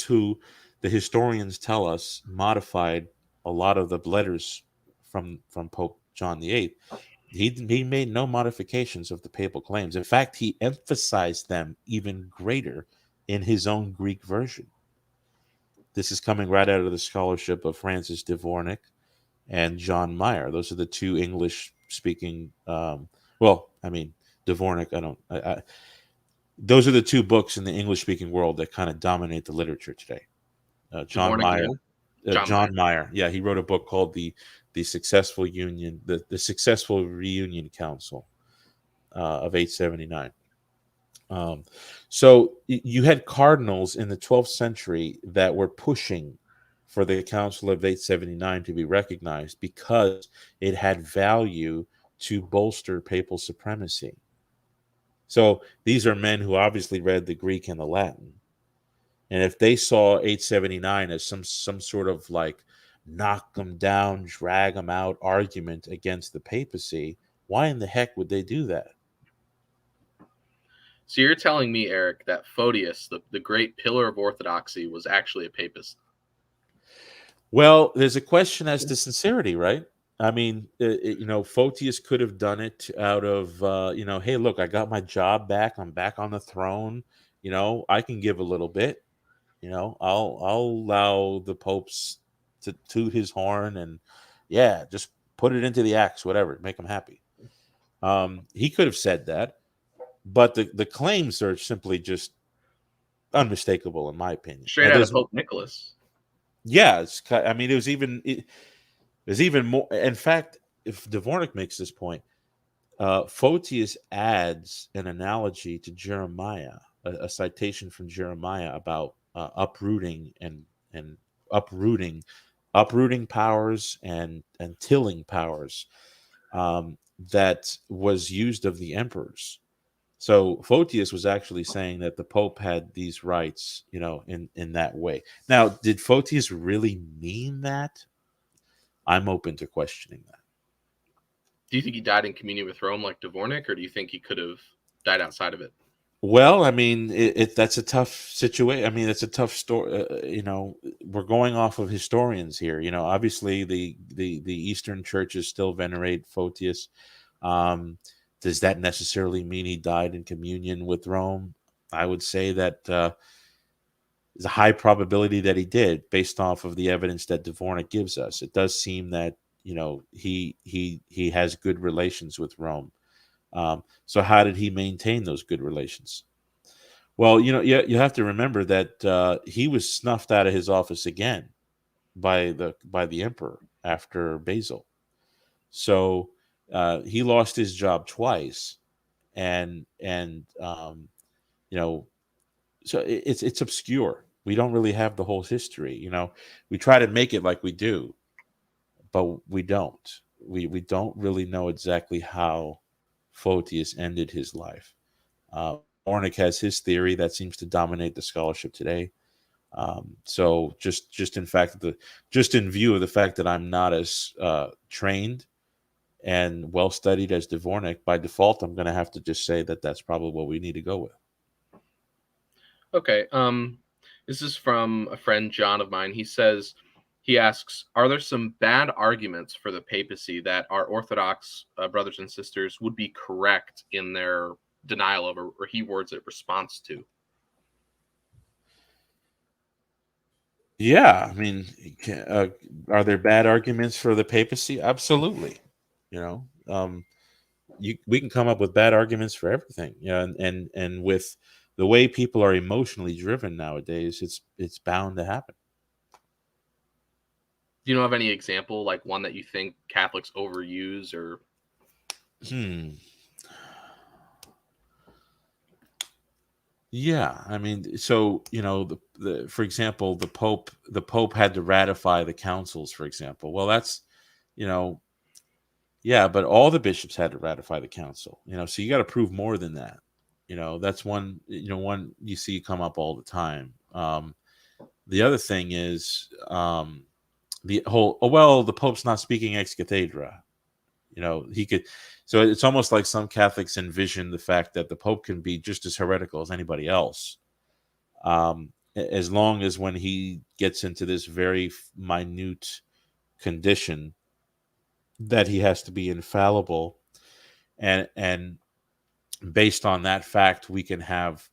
S2: who the historians tell us modified a lot of the letters from Pope John VIII. He made no modifications of the papal claims. In fact, he emphasized them even greater in his own Greek version. This is coming right out of the scholarship of Francis Dvornik and John Meyer. Those are the two English-speaking. Dvornik. Those are the two books in the English-speaking world that kind of dominate the literature today. John
S1: Dvornik and
S2: Meyer,
S1: who? John
S2: John
S1: Mayer.
S2: Meyer. Yeah, he wrote a book called the Successful Union, the Successful Reunion Council of 879. Um, so you had cardinals in the 12th century that were pushing for the Council of 879 to be recognized because it had value to bolster papal supremacy. So these are men who obviously read the Greek and the Latin. And if they saw 879 as some sort of like knock them down, drag them out argument against the papacy, why in the heck would they do that?
S1: So you're telling me, Eric, that Photius, the great pillar of orthodoxy, was actually a papist?
S2: Well, there's a question as to sincerity, right? I mean, Photius could have done it out of, hey, look, I got my job back. I'm back on the throne. I can give a little bit. I'll allow the popes to toot his horn and, yeah, just put it into the axe, whatever, make him happy. He could have said that, but the claims are simply just unmistakable, in my opinion.
S1: Straight
S2: And
S1: out of
S2: there's,
S1: Pope Nicholas.
S2: yeah, I mean, there's even more. In fact, if Dvorak makes this point, Photius adds an analogy to Jeremiah, a citation from Jeremiah about uprooting and uprooting, uprooting powers and tilling powers that was used of the emperors. So Photius was actually saying that the Pope had these rights, in that way. Now, did Photius really mean that? I'm open to questioning that.
S1: Do you think he died in communion with Rome like Dvorak, or do you think he could have died outside of it?
S2: Well, I mean, that's a tough situation. I mean, it's a tough story. We're going off of historians here. Obviously, the Eastern churches still venerate Photius. Um, does that necessarily mean he died in communion with Rome? I would say that there's a high probability that he did, based off of the evidence that Dvorak gives us. It does seem that he has good relations with Rome. So how did he maintain those good relations? Well, you have to remember that he was snuffed out of his office again by the emperor after Basil. So he lost his job twice, and you know, so it's obscure. We don't really have the whole history. We try to make it like we do, but we don't. We don't really know exactly how Photius ended his life. Ornick has his theory that seems to dominate the scholarship today. So just in fact, just in view of the fact that I'm not as trained and well studied as Dvorak, by default, I'm going to have to just say that that's probably what we need to go with.
S1: Okay. This is from a friend, John, of mine. He asks, are there some bad arguments for the papacy that our Orthodox brothers and sisters would be correct in their denial of, or he words it, response to?
S2: Yeah, I mean, are there bad arguments for the papacy? Absolutely. You know, we can come up with bad arguments for everything. And with the way people are emotionally driven nowadays, it's bound to happen.
S1: Do you know of any example, like one that you think Catholics overuse, or
S2: Hmm. Yeah, I mean, so for example, the Pope had to ratify the councils, for example. Well, that's you know, yeah, but all the bishops had to ratify the council. So you got to prove more than that. That's one you see come up all the time. The other thing is the whole, oh well, the Pope's not speaking ex cathedra. He could. So it's almost like some Catholics envision the fact that the Pope can be just as heretical as anybody else, as long as when he gets into this very minute condition that he has to be infallible, and based on that fact, we can have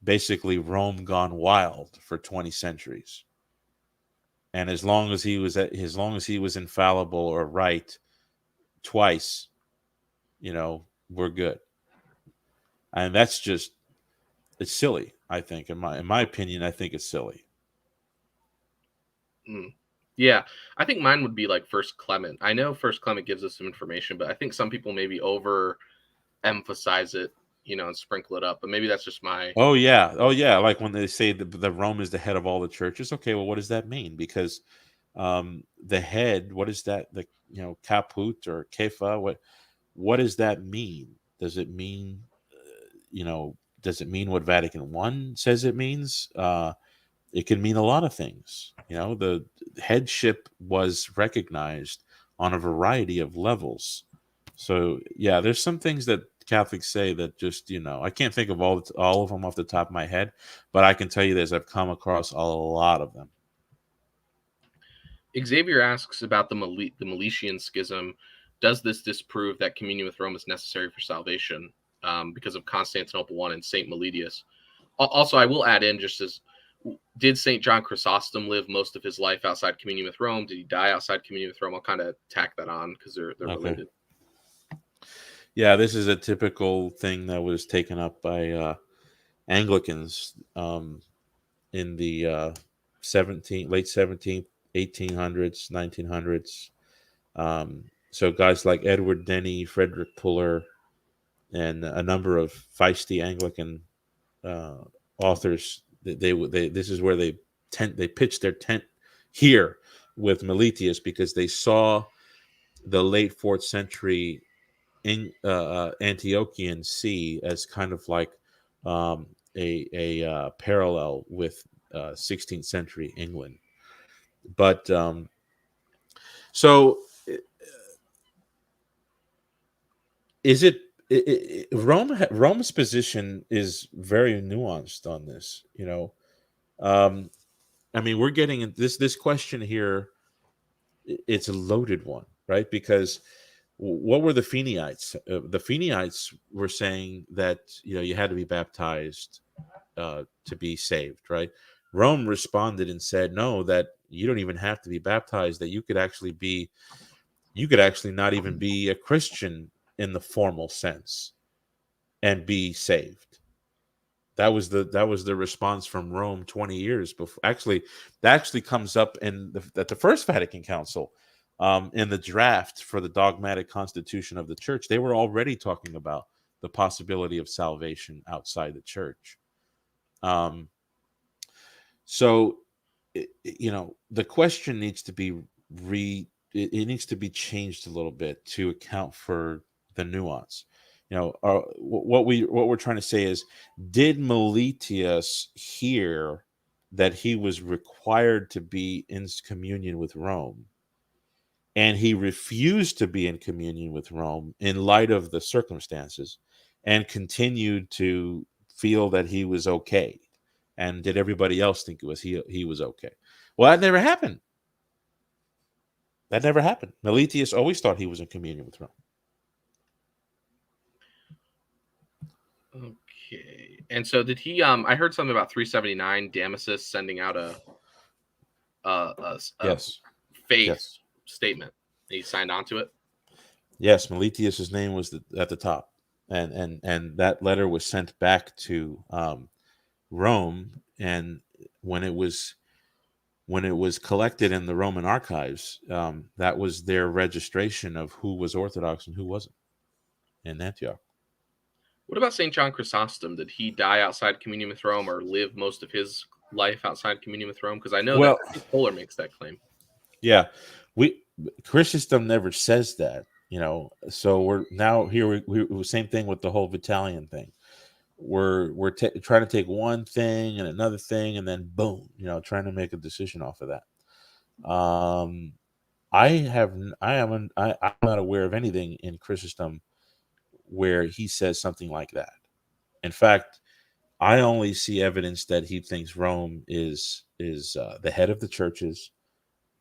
S2: basically Rome gone wild for 20 centuries. And as long as he was infallible or right twice, we're good. And that's just, it's silly. I think, in my opinion, I think it's silly.
S1: mm. Yeah, I think mine would be like First Clement. I know First Clement gives us some information, but I think some people maybe over emphasize it, and sprinkle it up. But maybe that's just my.
S2: Oh yeah, oh yeah. Like when they say the Rome is the head of all the churches. Okay, well, what does that mean? Because the head, what is that? The caput or kefa? What does that mean? Does it mean does it mean what Vatican One says it means? It can mean a lot of things. The headship was recognized on a variety of levels. So yeah, there's some things that Catholics say that just I can't think of all of them off the top of my head, but I can tell you this: I've come across a lot of them.
S1: Xavier asks about the Meletian schism. Does this disprove that communion with Rome is necessary for salvation because of Constantinople I and Saint Meletius? Also, I will add in just as did Saint John Chrysostom live most of his life outside communion with Rome? Did he die outside communion with Rome? I'll kind of tack that on because they're
S2: Okay.
S1: related.
S2: Yeah, this is a typical thing that was taken up by Anglicans in the late 17th, 1800s, 1900s. So guys like Edward Denny, Frederick Puller, and a number of feisty Anglican authors. They this is where they pitched their tent here with Meletius because they saw the late 4th century Antiochian See as kind of like a parallel with 16th century England. But so is Rome's position is very nuanced on this. Um, I mean, we're getting this question here. It's a loaded one, right? Because what were the Feniites? The Feniites were saying that you had to be baptized to be saved, right? Rome responded and said, no, that you don't even have to be baptized. That you could actually not even be a Christian in the formal sense and be saved. That was the response from Rome 20 years before. Actually, that actually comes up at the First Vatican Council, in the draft for the dogmatic constitution of the church. They were already talking about the possibility of salvation outside the church. Um, so, the question needs to be it needs to be changed a little bit to account for the nuance. What we're trying to say is, did Meletius hear that he was required to be in communion with Rome, and he refused to be in communion with Rome in light of the circumstances, and continued to feel that he was okay? And did everybody else think he was okay? Well, that never happened. That never happened. Meletius always thought he was in communion with Rome.
S1: Okay. And so did he? I heard something about 379 Damasus sending out a
S2: Yes.
S1: faith
S2: Yes.
S1: statement. And he signed on to it.
S2: Yes, Meletius's name was at the top, and that letter was sent back to Rome, and when it was collected in the Roman archives, that was their registration of who was Orthodox and who wasn't in Antioch.
S1: What about St. John Chrysostom? Did he die outside communion with Rome or live most of his life outside communion with Rome? Because I know that
S2: Well,
S1: I think Polar makes that claim.
S2: yeah, we Chrysostom never says that, So we're now here. We same thing with the whole Vitalian thing. We're trying to take one thing and another thing, and then boom, trying to make a decision off of that. I'm not aware of anything in Chrysostom where he says something like that. In fact, I only see evidence that he thinks Rome is the head of the churches,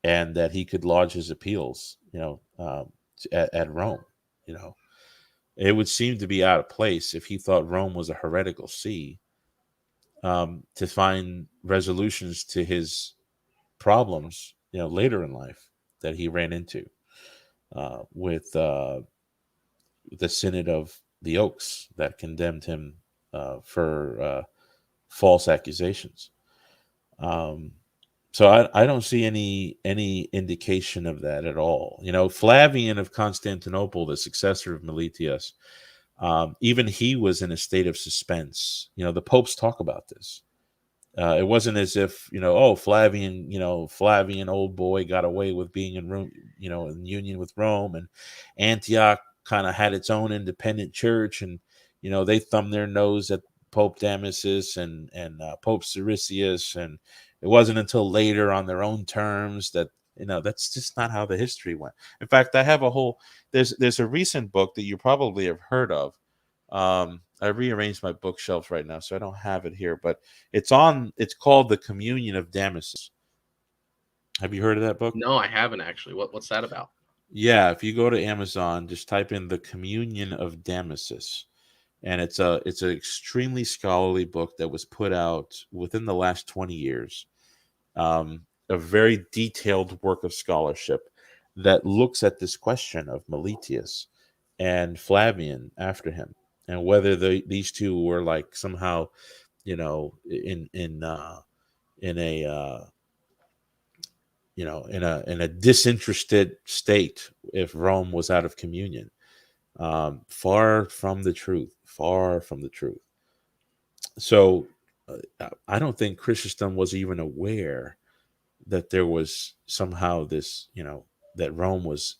S2: and that he could lodge his appeals, at Rome. It would seem to be out of place if he thought Rome was a heretical see, to find resolutions to his problems, later in life that he ran into with the Synod of the Oaks that condemned him for false accusations. So I don't see any indication of that at all. Flavian of Constantinople, the successor of Meletius, even he was in a state of suspense. The popes talk about this. It wasn't as if, oh, Flavian, Flavian old boy got away with being in Rome, in union with Rome, and Antioch kind of had its own independent church, and they thumbed their nose at Pope Damasus and Pope Siricius, and it wasn't until later on their own terms that that's just not how the history went. In fact, I have a whole there's a recent book that you probably have heard of. I rearranged my bookshelves right now, so I don't have it here, but it's called The Communion of Damasus. Have you heard of that book?
S1: No, I haven't actually. What's that about?
S2: Yeah, if you go to Amazon, just type in The Communion of Damasus. And it's an extremely scholarly book that was put out within the last 20 years. A very detailed work of scholarship that looks at this question of Meletius and Flavian after him, and whether these two were like somehow, in a in a disinterested state if Rome was out of communion. Far from the truth. Far from the truth. So I don't think Chrysostom was even aware that there was somehow this, that Rome was,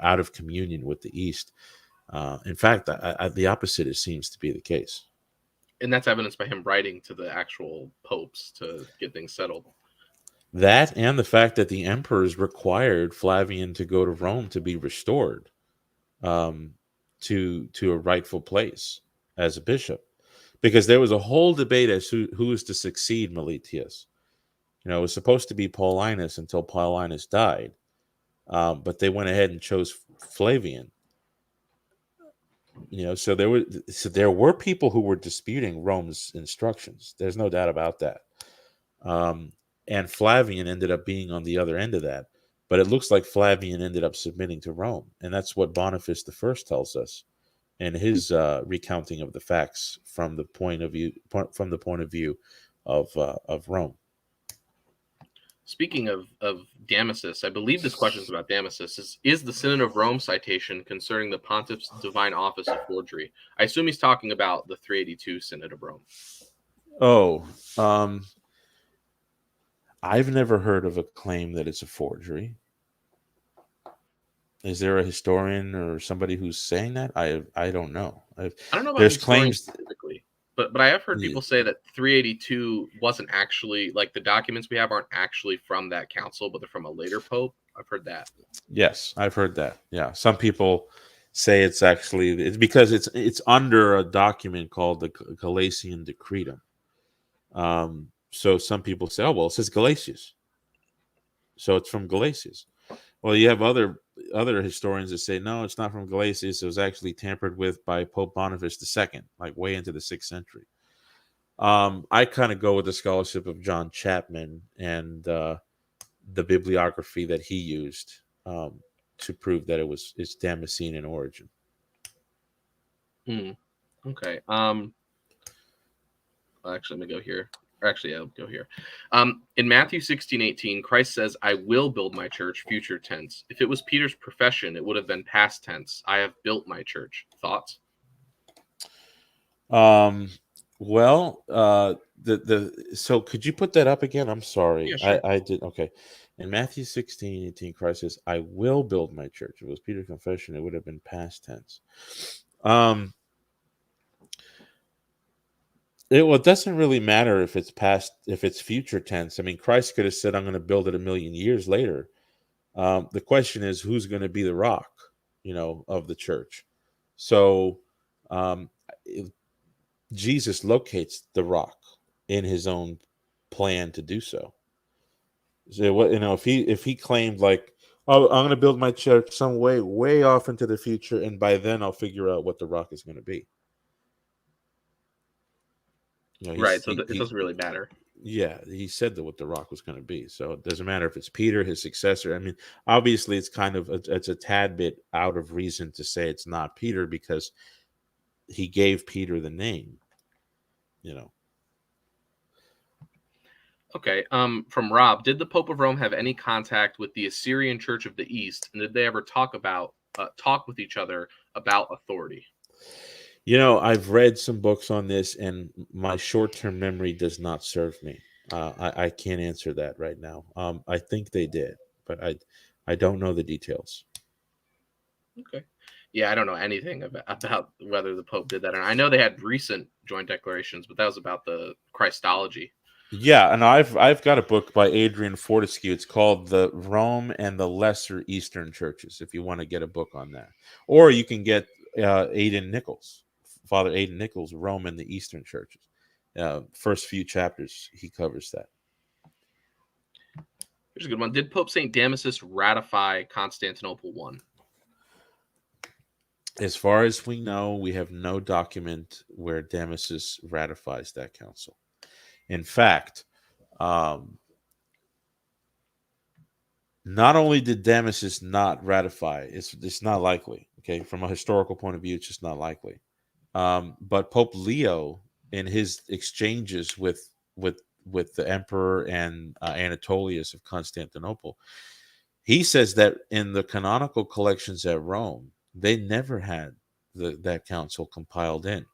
S2: out of communion with the East. In fact, the opposite seems to be the case.
S1: And that's evidenced by him writing to the actual popes to get things settled.
S2: That and the fact that the emperors required Flavian to go to Rome to be restored um, to a rightful place as a bishop, because there was a whole debate as to who is to succeed Meletius. It was supposed to be Paulinus until Paulinus died, but they went ahead and chose Flavian. So there were people who were disputing Rome's instructions. There's no doubt about that. And Flavian ended up being on the other end of that. But it looks like Flavian ended up submitting to Rome, and that's what Boniface I tells us in his recounting of the facts from the point of view of Rome.
S1: Speaking of Damasus, I believe this question is about Damasus. Is the Synod of Rome citation concerning the pontiff's divine office a forgery? I assume he's talking about the 382 Synod of Rome.
S2: Oh, I've never heard of a claim that it's a forgery. Is there a historian or somebody who's saying that? I don't know.
S1: I don't know about
S2: there's
S1: historians
S2: claims
S1: specifically, but I have heard people say that 382 wasn't actually, like, the documents we have aren't actually from that council, but they're from a later pope. I've heard that.
S2: Yes, I've heard that. Yeah, some people say it's because it's under a document called the Galatian Decretum. So some people say, oh well, it says Galatius, so it's from Galatius. Well, you have other historians that say no, it's not from Galatius. It was actually tampered with by Pope Boniface II, like way into the 6th century. I kind of go with the scholarship of John Chapman and the bibliography that he used to prove that it's Damascene in origin.
S1: Okay. Actually, let me go here. Actually, I'll go here. In Matthew 16:18, Christ says, I will build my church, future tense. If it was Peter's profession, it would have been past tense. I have built my church. Thoughts?
S2: Well, so could you put that up again? I'm sorry.
S1: Yeah, sure.
S2: I did. Okay. In Matthew 16:18, Christ says, I will build my church. If it was Peter's confession, it would have been past tense. It doesn't really matter if it's future tense. I mean, Christ could have said, I'm going to build it 1,000,000 years later. The question is, who's going to be the rock, of the church? So Jesus locates the rock in his own plan to do so. So what, if he claimed like, oh, I'm going to build my church some way off into the future, and by then I'll figure out what the rock is going to be.
S1: Right, so it doesn't really matter.
S2: Yeah, he said that what the rock was going to be. So it doesn't matter if it's Peter, his successor. I mean, obviously, it's kind of it's a tad bit out of reason to say it's not Peter, because he gave Peter the name.
S1: Okay. From Rob, did the Pope of Rome have any contact with the Assyrian Church of the East, and did they ever talk with each other about authority?
S2: I've read some books on this, and my short-term memory does not serve me. I can't answer that right now. I think they did, but I don't know the details.
S1: Okay. Yeah, I don't know anything about whether the Pope did that or not. I know they had recent joint declarations, but that was about the Christology.
S2: Yeah, and I've got a book by Adrian Fortescue. It's called "The Rome and the Lesser Eastern Churches." If you want to get a book on that, or you can get Aidan Nichols, Father Aidan Nichols, "Rome and the Eastern Churches." First few chapters, he covers that.
S1: Here's a good one. Did Pope St. Damasus ratify Constantinople I?
S2: As far as we know, we have no document where Damasus ratifies that council. In fact, not only did Damasus not ratify, it's not likely. Okay, from a historical point of view, it's just not likely. But Pope Leo, in his exchanges with the emperor and Anatolius of Constantinople, he says that in the canonical collections at Rome, they never had that council compiled in.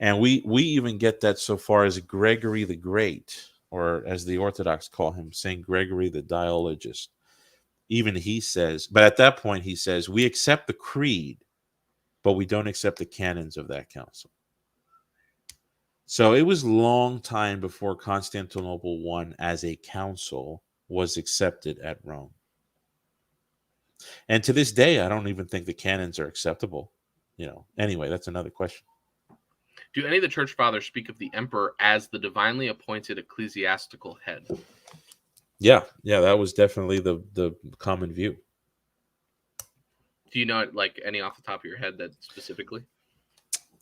S2: And we even get that so far as Gregory the Great, or as the Orthodox call him, Saint Gregory the Dialogist. Even he says, but at that point he says, we accept the creed, but we don't accept the canons of that council. So it was a long time before Constantinople I as a council was accepted at Rome. And to this day, I don't even think the canons are acceptable. Anyway, that's another question.
S1: Do any of the church fathers speak of the emperor as the divinely appointed ecclesiastical head?
S2: Yeah, that was definitely the common view.
S1: Do you know like any off the top of your head that specifically?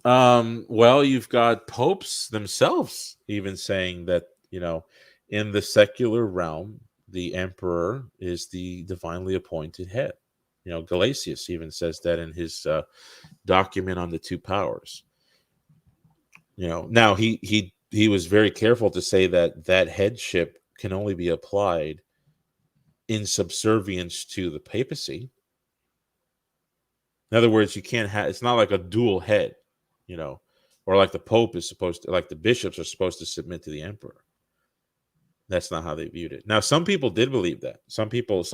S2: Well, you've got popes themselves even saying that, in the secular realm, the emperor is the divinely appointed head. Gelasius even says that in his document on the two powers. Now he was very careful to say that headship can only be applied in subservience to the papacy. In other words, you can't have, it's not like a dual head, or like the Pope is supposed to, like the bishops are supposed to submit to the emperor. That's not how they viewed it. Now, some people did believe that. Some people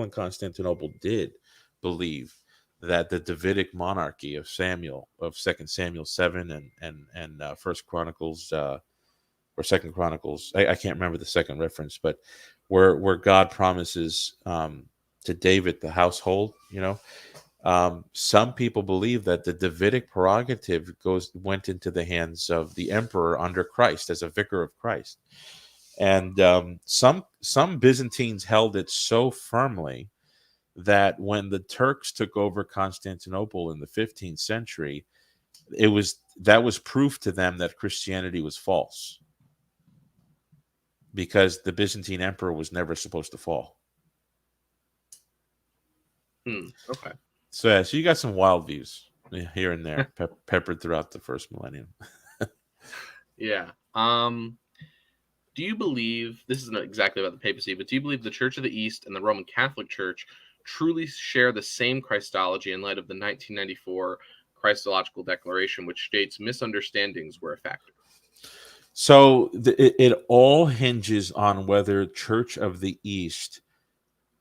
S2: in Constantinople did believe that the Davidic monarchy of Samuel, of 2 Samuel 7 and First Chronicles or Second Chronicles, I can't remember the second reference, but where God promises to David the household, some people believe that the Davidic prerogative went into the hands of the emperor under Christ as a vicar of Christ. And some Byzantines held it so firmly that when the Turks took over Constantinople in the 15th century, that was proof to them that Christianity was false, because the Byzantine emperor was never supposed to fall.
S1: Okay.
S2: So you got some wild views here and there, peppered throughout the first millennium.
S1: Yeah. Do you believe, this isn't exactly about the papacy, but do you believe the Church of the East and the Roman Catholic Church truly share the same Christology in light of the 1994 Christological Declaration, which states misunderstandings were a factor?
S2: So it all hinges on whether Church of the East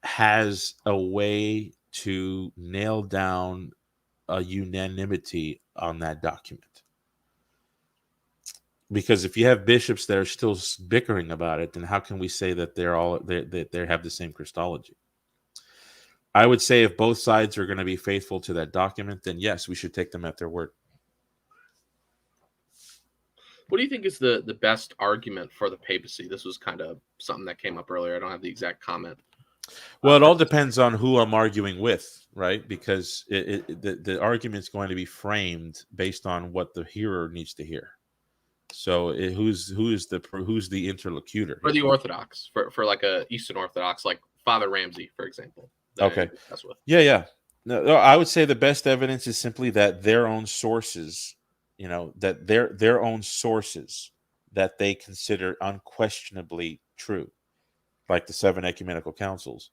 S2: has a way to nail down a unanimity on that document. Because if you have bishops that are still bickering about it, then how can we say that they have the same Christology? I would say if both sides are going to be faithful to that document, then yes, we should take them at their word.
S1: What do you think is the best argument for the papacy? This was kind of something that came up earlier. I don't have the exact comment.
S2: Well, it all depends on who I'm arguing with, right? Because the argument's going to be framed based on what the hearer needs to hear. So who's the interlocutor
S1: For the Orthodox, for like a Eastern Orthodox, like Father Ramsey, for example.
S2: Okay. Yeah. No, I would say the best evidence is simply that their own sources, that that they consider unquestionably true, like the seven ecumenical councils,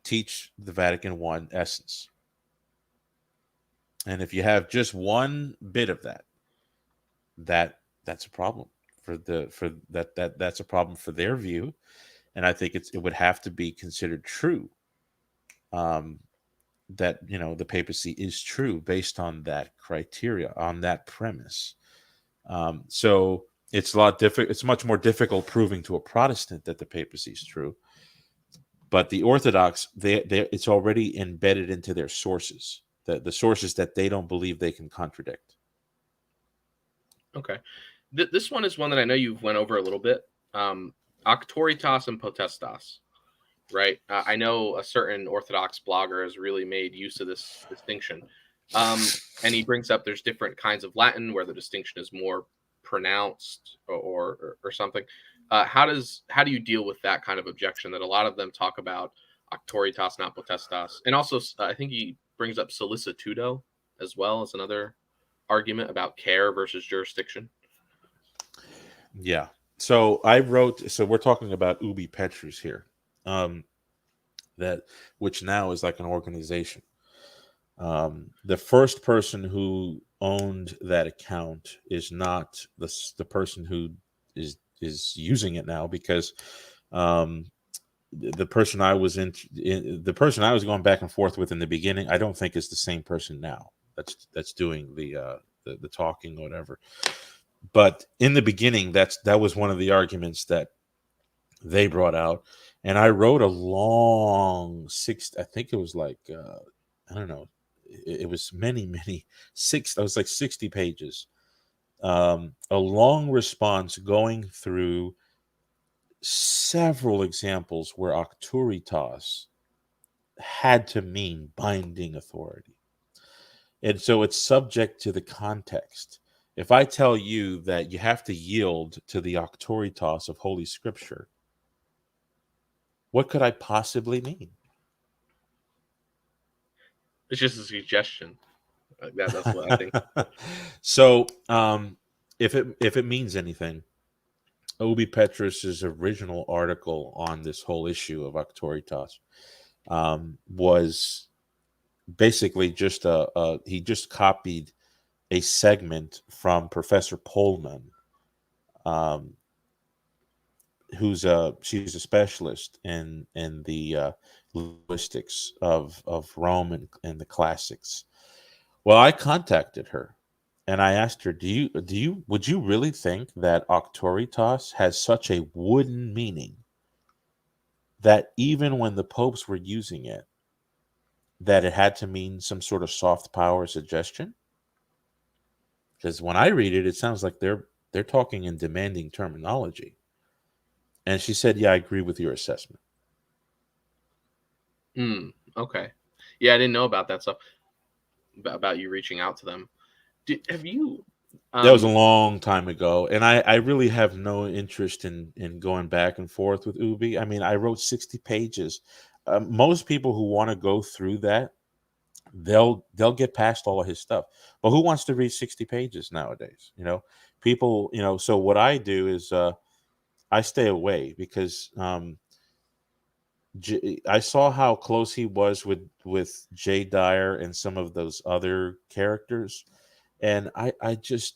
S2: teach the Vatican I essence. And if you have just one bit of that's a problem that's a problem for their view, and I think it would have to be considered true. Um, that the papacy is true based on that criteria, on that premise. So it's a lot difficult. It's much more difficult proving to a Protestant that the papacy is true. But the Orthodox, it's already embedded into their sources, the sources that they don't believe they can contradict.
S1: Okay. This one is one that I know you've went over a little bit. Auctoritas and potestas, right? I know a certain Orthodox blogger has really made use of this distinction. And he brings up there's different kinds of Latin where the distinction is more pronounced or something. How do you deal with that kind of objection that a lot of them talk about auctoritas, not potestas? And also, I think he brings up solicitudo as well as another argument about care versus jurisdiction.
S2: Yeah. So we're talking about Ubi Petrus here, that which now is like an organization. The first person who owned that account is not the person who is using it now, because the person I was the person I was going back and forth with in the beginning, I don't think is the same person now that's doing the talking or whatever. But in the beginning, that was one of the arguments that they brought out, and I wrote a long I think it was like I don't know, it was many six. I was like 60 pages, a long response going through several examples where auctoritas had to mean binding authority. And so it's subject to the context. If I tell you that you have to yield to the auctoritas of Holy Scripture, what could I possibly mean?
S1: It's just a suggestion. That's what I think.
S2: So, if it means anything, Obi Petrus's original article on this whole issue of auctoritas was basically just he just copied a segment from Professor Pullman, she's a specialist in the linguistics of Rome and the classics. Well, I contacted her and I asked her, would you really think that auctoritas has such a wooden meaning that even when the popes were using it, that it had to mean some sort of soft power suggestion? Because when I read it, it sounds like they're talking in demanding terminology. And she said, "Yeah, I agree with your assessment."
S1: Okay. Yeah, I didn't know about that stuff, about you reaching out to them. Have you?
S2: That was a long time ago, and I really have no interest in going back and forth with Ubi. I mean, I wrote 60 pages. Most people who want to go through that, they'll get past all of his stuff. But who wants to read 60 pages nowadays? People. So what I do is I stay away, because I saw how close he was with Jay Dyer and some of those other characters, and I just,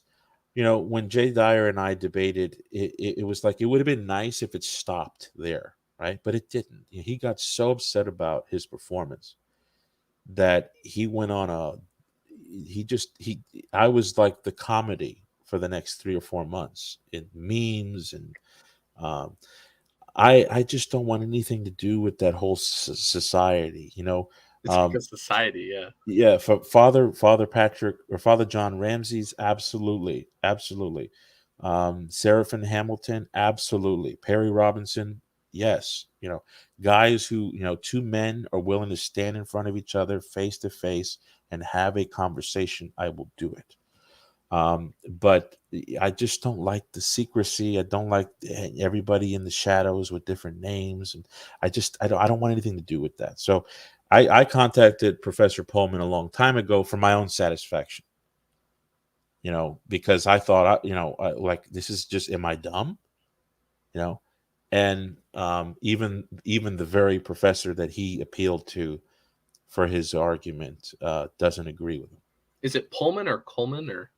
S2: when Jay Dyer and I debated, it was like it would have been nice if it stopped there, right? But it didn't. He got so upset about his performance that he went on I was like the comedy for the next 3 or 4 months in memes, and um, I just don't want anything to do with that whole society,
S1: It's because society, yeah.
S2: Yeah, for Father Patrick or Father John Ramsey's, absolutely, absolutely. Seraphin Hamilton, absolutely. Perry Robinson, yes. Guys who, two men are willing to stand in front of each other face to face and have a conversation, I will do it. But I just don't like the secrecy. I don't like everybody in the shadows with different names, and I don't want anything to do with that. So I contacted Professor Pullman a long time ago for my own satisfaction. because I thought, like, this is just, am I dumb? You know, and even the very professor that he appealed to for his argument doesn't agree with him.
S1: Is it Pullman or Coleman or?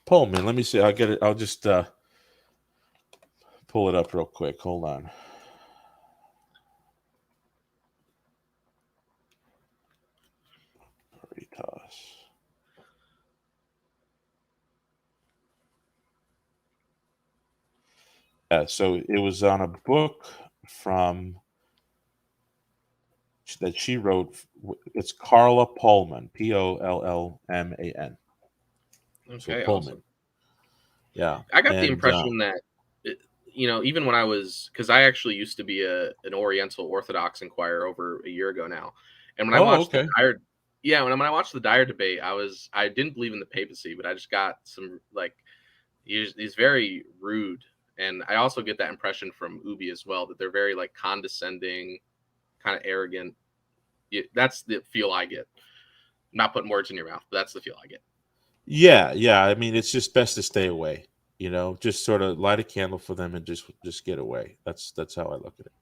S2: Pullman, let me see. I'll get it. I'll just pull it up real quick. Hold on. Veritas. Yeah, so it was on a book from that she wrote. It's Carla Pullman, Pollman. So
S1: Okay,
S2: Pullman,
S1: awesome.
S2: yeah,
S1: I got the
S2: and
S1: impression that, even when I was, because I actually used to be an Oriental Orthodox inquirer over a year ago now, and when I
S2: oh,
S1: watched the
S2: okay,
S1: Dyer, yeah, when I watched the Dyer debate, I didn't believe in the papacy, but I just got some like he's very rude, and I also get that impression from Ubi as well, that they're very like condescending, kind of arrogant. That's the feel I get. I'm not putting words in your mouth, but that's the feel I get.
S2: yeah. I mean, it's just best to stay away. Just sort of light a candle for them and just get away. That's how I look at it.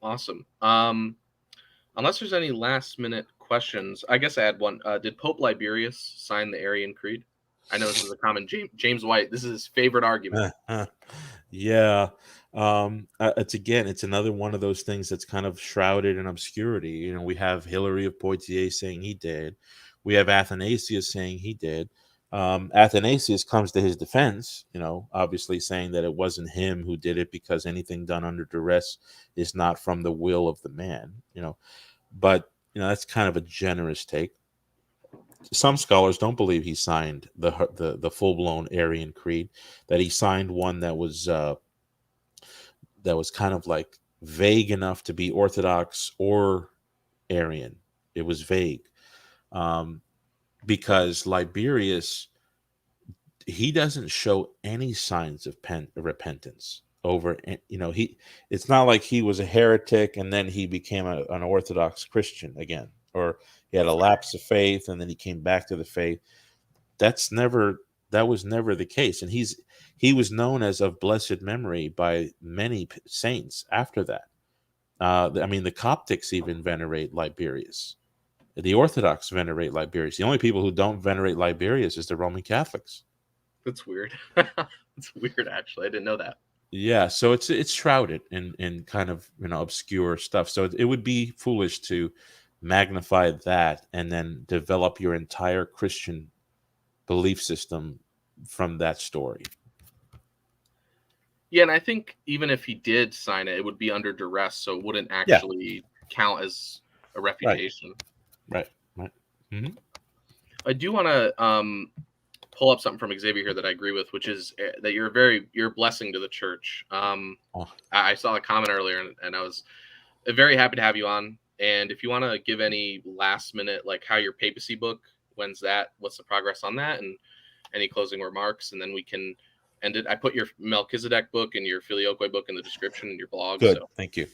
S1: Awesome. Unless there's any last minute questions, I guess I had one. Did Pope Liberius sign the Arian Creed? I know this is a common James White. This is his favorite argument.
S2: Yeah. It's another one of those things that's kind of shrouded in obscurity. We have Hilary of Poitiers saying he did. We have Athanasius saying he did. Athanasius comes to his defense, obviously saying that it wasn't him who did it because anything done under duress is not from the will of the man, but that's kind of a generous take. Some scholars don't believe he signed the full blown Arian creed. That he signed one that was kind of like vague enough to be Orthodox or Arian. It was vague because Liberius, he doesn't show any signs of repentance over. It's not like he was a heretic and then he became an Orthodox Christian again, or he had a lapse of faith and then he came back to the faith. That was never the case, and he was known as of blessed memory by many saints after that. I mean, the Coptics even venerate Liberius. The Orthodox venerate Liberius. The only people who don't venerate Liberius is the Roman Catholics.
S1: That's weird. It's weird, actually. I didn't know that.
S2: Yeah, so it's shrouded in kind of obscure stuff. So it would be foolish to magnify that and then develop your entire Christian belief system from that story.
S1: Yeah, and I think even if he did sign it, it would be under duress, so it wouldn't
S2: Yeah,
S1: actually count as a
S2: right,
S1: refutation.
S2: right. Mm-hmm.
S1: I do want to pull up something from Xavier here that I agree with, which is that you're a blessing to the church.
S2: Oh,
S1: I saw a comment earlier, and I was very happy to have you on. And if you want to give any last minute, like how your papacy book, when's that? What's the progress on that? And any closing remarks, and then we can end it. I put your Melchizedek book and your Filioque book in the description in your blog.
S2: good.
S1: So
S2: Thank you.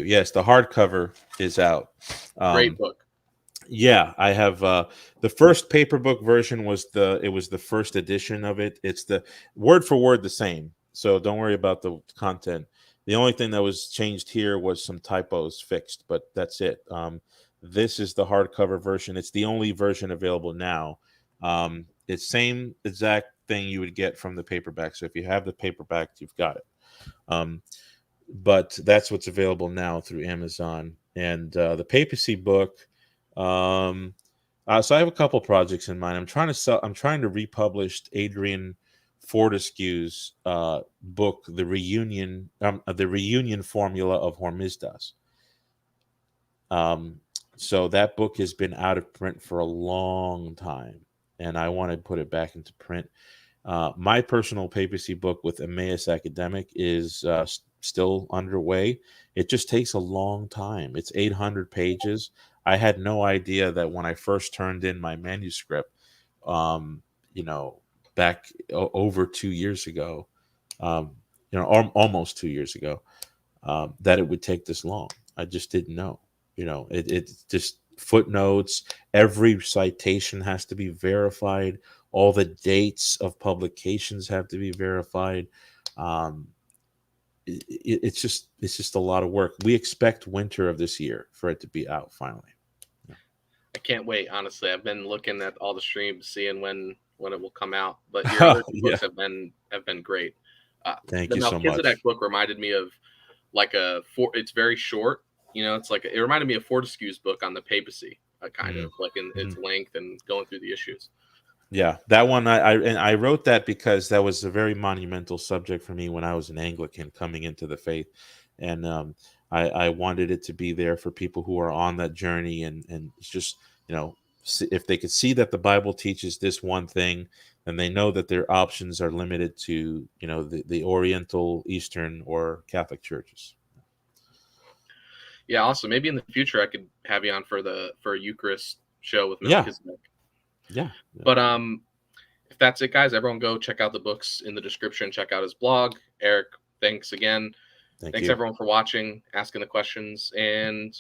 S2: Yes, the hardcover is out.
S1: great book.
S2: Yeah, I have the first paper book version was the first edition of it. It's the word for word the same, so don't worry about the content. The only thing that was changed here was some typos fixed, but that's it. This is the hardcover version. It's the only version available now. It's same exact thing you would get from the paperback. So if you have the paperback, you've got it. But that's what's available now through Amazon. And the Papacy book. So I have a couple projects in mind. I'm trying to republish Adrian Fortescue's book, the reunion formula of Hormisdas. So that book has been out of print for a long time, and I want to put it back into print. My personal papacy book with Emmaus Academic is still underway. It just takes a long time. It's 800 pages. I had no idea that when I first turned in my manuscript, back over 2 years ago, almost 2 years ago, that it would take this long. I just didn't know. It just footnotes. Every citation has to be verified. All the dates of publications have to be verified. Um, it's just a lot of work. We expect winter of this year for it to be out finally. Yeah.
S1: I can't wait. Honestly, I've been looking at all the streams, seeing when it will come out. But your other two
S2: Yeah.
S1: books have been great.
S2: Thank
S1: The
S2: you so much.
S1: Melchizedek book reminded me of like a four. It's very short. You know, it's like it reminded me of Fortescue's book on the papacy, kind
S2: Mm-hmm.
S1: of like in its length and going through the issues.
S2: Yeah, that one I wrote that because that was a very monumental subject for me when I was an Anglican coming into the faith, and I wanted it to be there for people who are on that journey, and it's just, if they could see that the Bible teaches this one thing, then they know that their options are limited to, the Oriental, Eastern, or Catholic churches.
S1: Yeah, also maybe in the future I could have you on for a Eucharist show with
S2: Yeah,
S1: Melchizedek.
S2: yeah.
S1: But if that's it, guys, everyone go check out the books in the description. Check out his blog. Erick, thanks again.
S2: Thank
S1: Thanks
S2: you.
S1: everyone for watching, asking the questions, and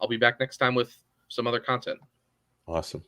S1: I'll be back next time with some other content.
S2: Awesome.